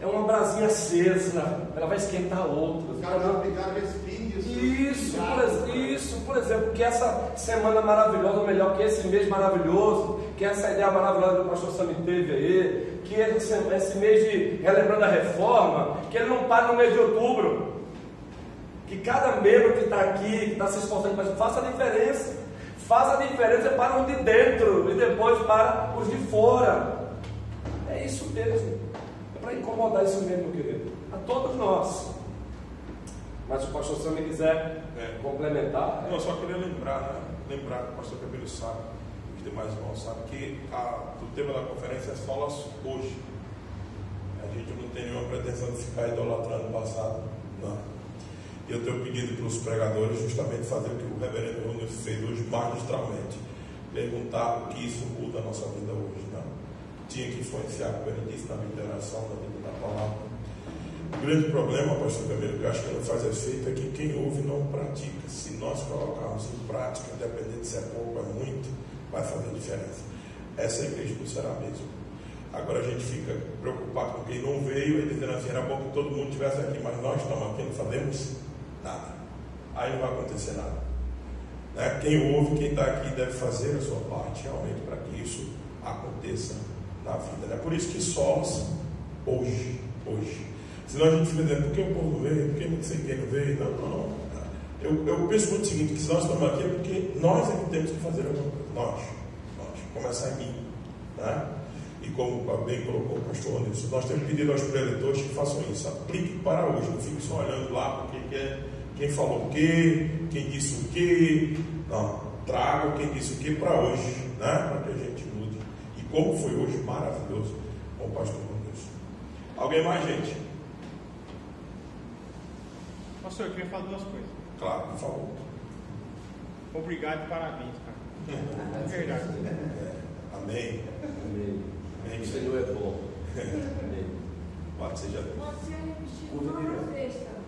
S1: É uma brasinha acesa, ela vai esquentar outras.
S5: Cada gato pingado respingue.
S1: Isso, por exemplo, que essa semana maravilhosa, melhor que esse mês maravilhoso, que essa ideia maravilhosa que o pastor Sami teve aí, que esse mês de relembrando a reforma, que ele não pare no mês de outubro, que cada membro que está aqui, que está se esforçando para isso, faça a diferença. Faça a diferença para os de dentro e depois para os de fora. É isso mesmo. É para incomodar isso mesmo, meu querido. A todos nós. Mas se o pastor Sami quiser complementar.
S3: Eu só queria lembrar que o pastor Cabelo sabe, os demais irmãos sabem, que o tema da conferência é solas hoje. A gente não tem nenhuma pretensão de ficar idolatrando o passado, não. Eu tenho pedido para os pregadores justamente fazer o que o reverendo Júnior fez hoje magistralmente, perguntar o que isso muda a nossa vida hoje, não? Tinha que influenciar, como ele disse, na liberação da vida da palavra. O grande problema, pastor Camilo, que eu acho que não faz efeito, é que quem ouve não pratica. Se nós colocarmos em prática, independente se é pouco ou é muito, vai fazer diferença. Essa igreja não será a mesma. Agora a gente fica preocupado com quem não veio e dizendo assim, era bom que todo mundo estivesse aqui, mas nós estamos aqui, não fazemos nada. Aí não vai acontecer nada. Quem ouve, quem está aqui deve fazer a sua parte realmente para que isso aconteça na vida. É por isso que solos hoje. Senão a gente fica dizendo, por que o povo não veio? Por que não sei quem não veio? Não. Eu penso muito o seguinte, que se nós estamos aqui é porque nós é que temos que fazer alguma coisa. Nós. Começar em mim. Né? E como bem colocou o pastor Anderson, nós temos pedido aos preletores que façam isso. Aplique para hoje. Não fique só olhando lá porque quem falou o quê, quem disse o quê. Não. Traga quem disse o quê para hoje. Né? Para que a gente mude. E como foi hoje maravilhoso com o pastor Anderson. Alguém mais, gente?
S2: Pastor, eu queria falar duas coisas.
S3: Claro, por favor.
S2: Obrigado e parabéns, cara. É verdade.
S3: Amém.
S1: O Senhor é bom. Amém.
S3: Pode seja Deus.
S6: Você repetiu uma vez, cara.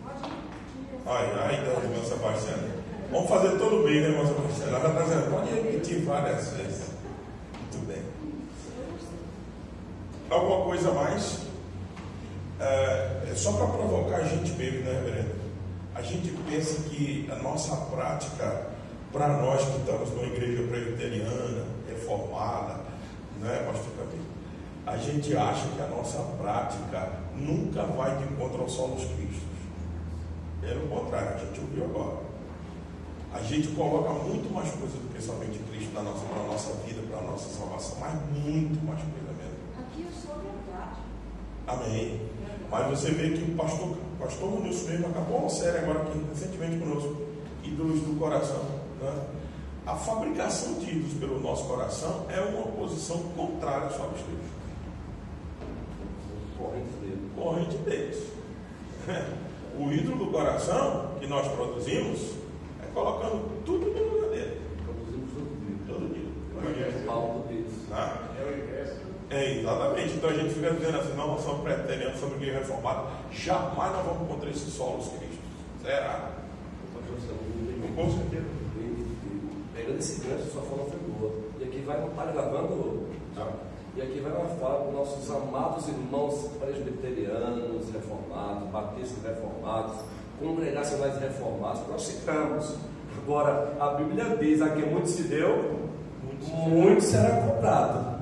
S6: Pode repetir.
S3: Ai, irmã Sebastiana. Vamos fazer todo bem, né, irmã Sebastiana? Ela está dizendo, pode repetir várias vezes. Muito bem. Alguma coisa mais? É só para provocar a gente mesmo, né, reverendo? A gente pensa que a nossa prática, para nós que estamos numa igreja presbiteriana, reformada, né, pastor Camilo? A gente acha que a nossa prática nunca vai de encontro ao solos Cristos. Pelo contrário, a gente ouviu agora. A gente coloca muito mais coisa do que somente Cristo para a nossa vida, para a nossa salvação, mas muito mais coisa mesmo.
S6: Aqui eu sou verdade.
S3: Amém. Mas você vê que o pastor Nilson mesmo acabou uma série agora aqui, recentemente conosco, ídolos do coração. Né? A fabricação de ídolos pelo nosso coração é uma posição contrária aos solos Cristos. Corrente deles. O ídolo do coração que nós produzimos é colocando tudo no lugar dele.
S1: Produzimos
S3: Todo dia.
S5: É o inverso.
S3: Exatamente. Então a gente fica dizendo assim, não, nós somos preterianos, somos igreja reformada, jamais nós vamos encontrar esses solos Cristos. Será? Com certeza.
S1: Pegando esse gancho, sua fala foi boa. E aqui vai estar gravando. E aqui vai uma fala para os nossos amados irmãos presbiterianos reformados, batistas reformados, congregacionais reformados, nós citamos. Agora, a Bíblia diz: a quem muito se deu, muito será cobrado.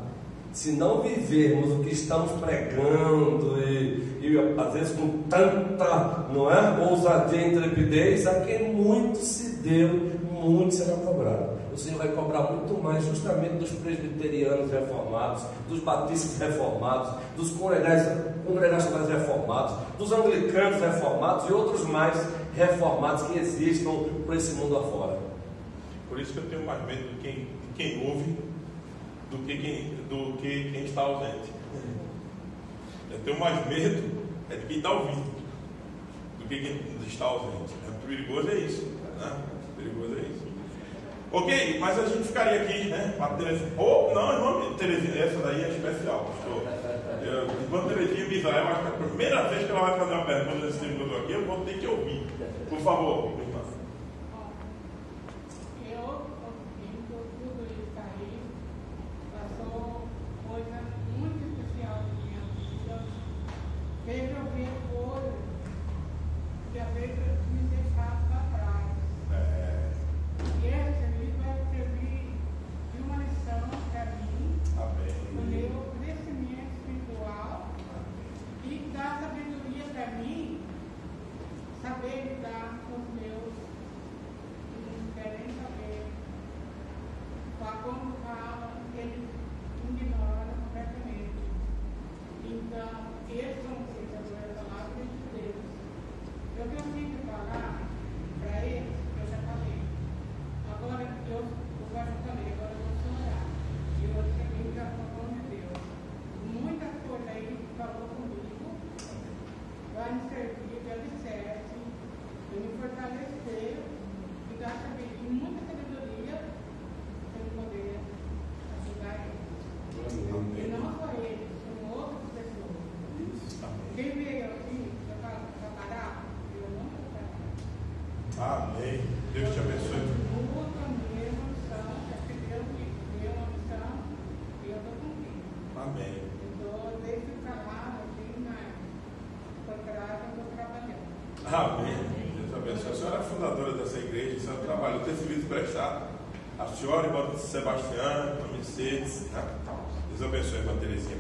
S1: Se não vivermos o que estamos pregando e às vezes com tanta, não é, ousadia e intrepidez, a quem muito se deu, muito será cobrado. o Senhor vai cobrar muito mais justamente dos presbiterianos reformados, dos batistas reformados, dos congregacionais reformados, dos anglicanos reformados e outros mais reformados que existam por esse mundo afora.
S3: Por isso que eu tenho mais medo de quem ouve do que quem está ausente. Eu tenho mais medo de quem está ouvindo do que quem está ausente. Perigoso é isso, né? Perigoso é isso. Ok, mas a gente ficaria aqui, né? Não, Terezinha, essa daí é especial, pastor. Enquanto Terezinha me Israel, acho que é a primeira vez que ela vai fazer uma pergunta nesse tempo que eu estou aqui, eu vou ter que ouvir. Por favor, minha irmã.
S7: Eu ouvindo tudo isso aí, passou coisa muito especial na minha vida. Fez eu ver coisas que às vezes me deixaram para trás. E esse livro vai servir de uma lição para mim, no meu crescimento espiritual, e dá sabedoria para mim, saber lidar com os meus que não querem saber. Quando fala, eles ignoram completamente. Então, esses são os palavras de Deus. Eu tenho que falar para eles, eu já falei. Agora eu já falei, agora eu vou orar. E eu cheguei já falando de Deus. Muitas coisas aí que falou comigo vai me servir de alicerce, de me fortalecer e dar muita sabedoria para eu poder ajudar eles. E não só eles, como outras pessoas. Quem veio aqui para parar, eu não vou parar.
S3: Amém. Deus te abençoe.
S7: Luta mesmo, missão, que Deus me deu uma missão e eu estou cumprindo.
S3: Amém.
S7: Então, desde o canal, assim, por trás, eu estou trabalhando.
S3: Amém. Deus abençoe. A senhora é fundadora dessa igreja, a senhora trabalhou, tem serviço prestado. A senhora, irmã Sebastiana, irmã Mercedes, né? Deus abençoe, irmã Terezinha.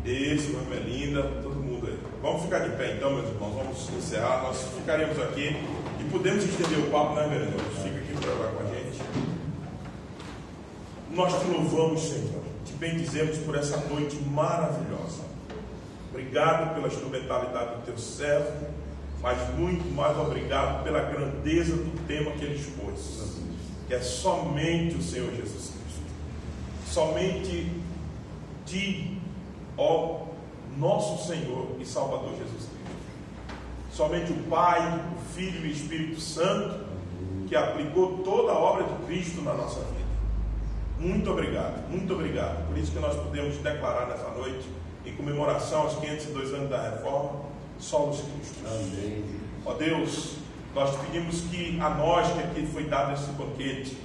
S3: Isso, irmã Melinda, todo mundo aí. Vamos ficar de pé então, meus irmãos, vamos encerrar. Nós ficaremos aqui e podemos estender o papo, né, vereador? Fica aqui para falar com a gente. Nós te louvamos, Senhor, te bendizemos por essa noite maravilhosa. Obrigado pela instrumentalidade do teu servo, mas muito mais obrigado pela grandeza do tema que ele expôs, que é somente o Senhor Jesus Cristo. Somente ti, ó nosso Senhor e Salvador Jesus Cristo. Somente o Pai, o Filho e o Espírito Santo, que aplicou toda a obra de Cristo na nossa vida. Muito obrigado, muito obrigado. Por isso que nós podemos declarar nessa noite, em comemoração aos 502 anos da Reforma, solos Cristos.
S1: Amém.
S3: Ó Deus, nós te pedimos que a nós que aqui foi dado esse banquete,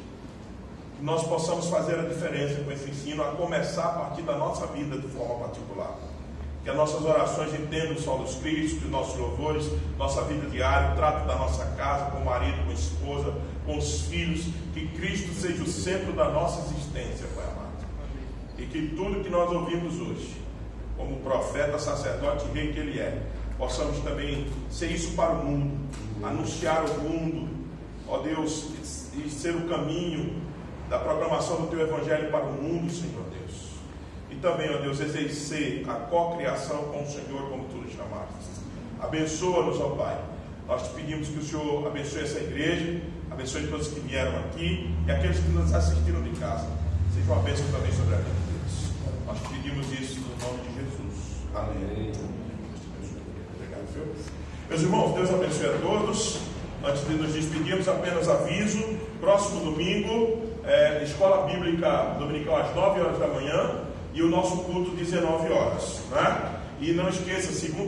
S3: que nós possamos fazer a diferença com esse ensino, a começar a partir da nossa vida de forma particular. Que as nossas orações entendam o solos Cristo, que os nossos louvores, nossa vida diária, o trato da nossa casa, com o marido, com a esposa, com os filhos, que Cristo seja o centro da nossa existência, Pai amado. E que tudo que nós ouvimos hoje, como profeta, sacerdote e rei que Ele é, possamos também ser isso para o mundo, anunciar ao mundo, ó Deus, e ser o caminho da proclamação do Teu Evangelho para o mundo, Senhor Deus. E também, ó Deus, exercer a cocriação com o Senhor, como Tu nos chamaste. Abençoa-nos, ó Pai. Nós te pedimos que o Senhor abençoe essa igreja, abençoe todos que vieram aqui e aqueles que nos assistiram de casa. Seja uma bênção também sobre a vida deles. Nós te pedimos isso no nome de Jesus. Amém. Obrigado, viu? Meus irmãos, Deus abençoe a todos. Antes de nos despedirmos, apenas aviso: próximo domingo, Escola Bíblica Dominical às 9 horas da manhã e o nosso culto 19 horas. Né? E não esqueça, segunda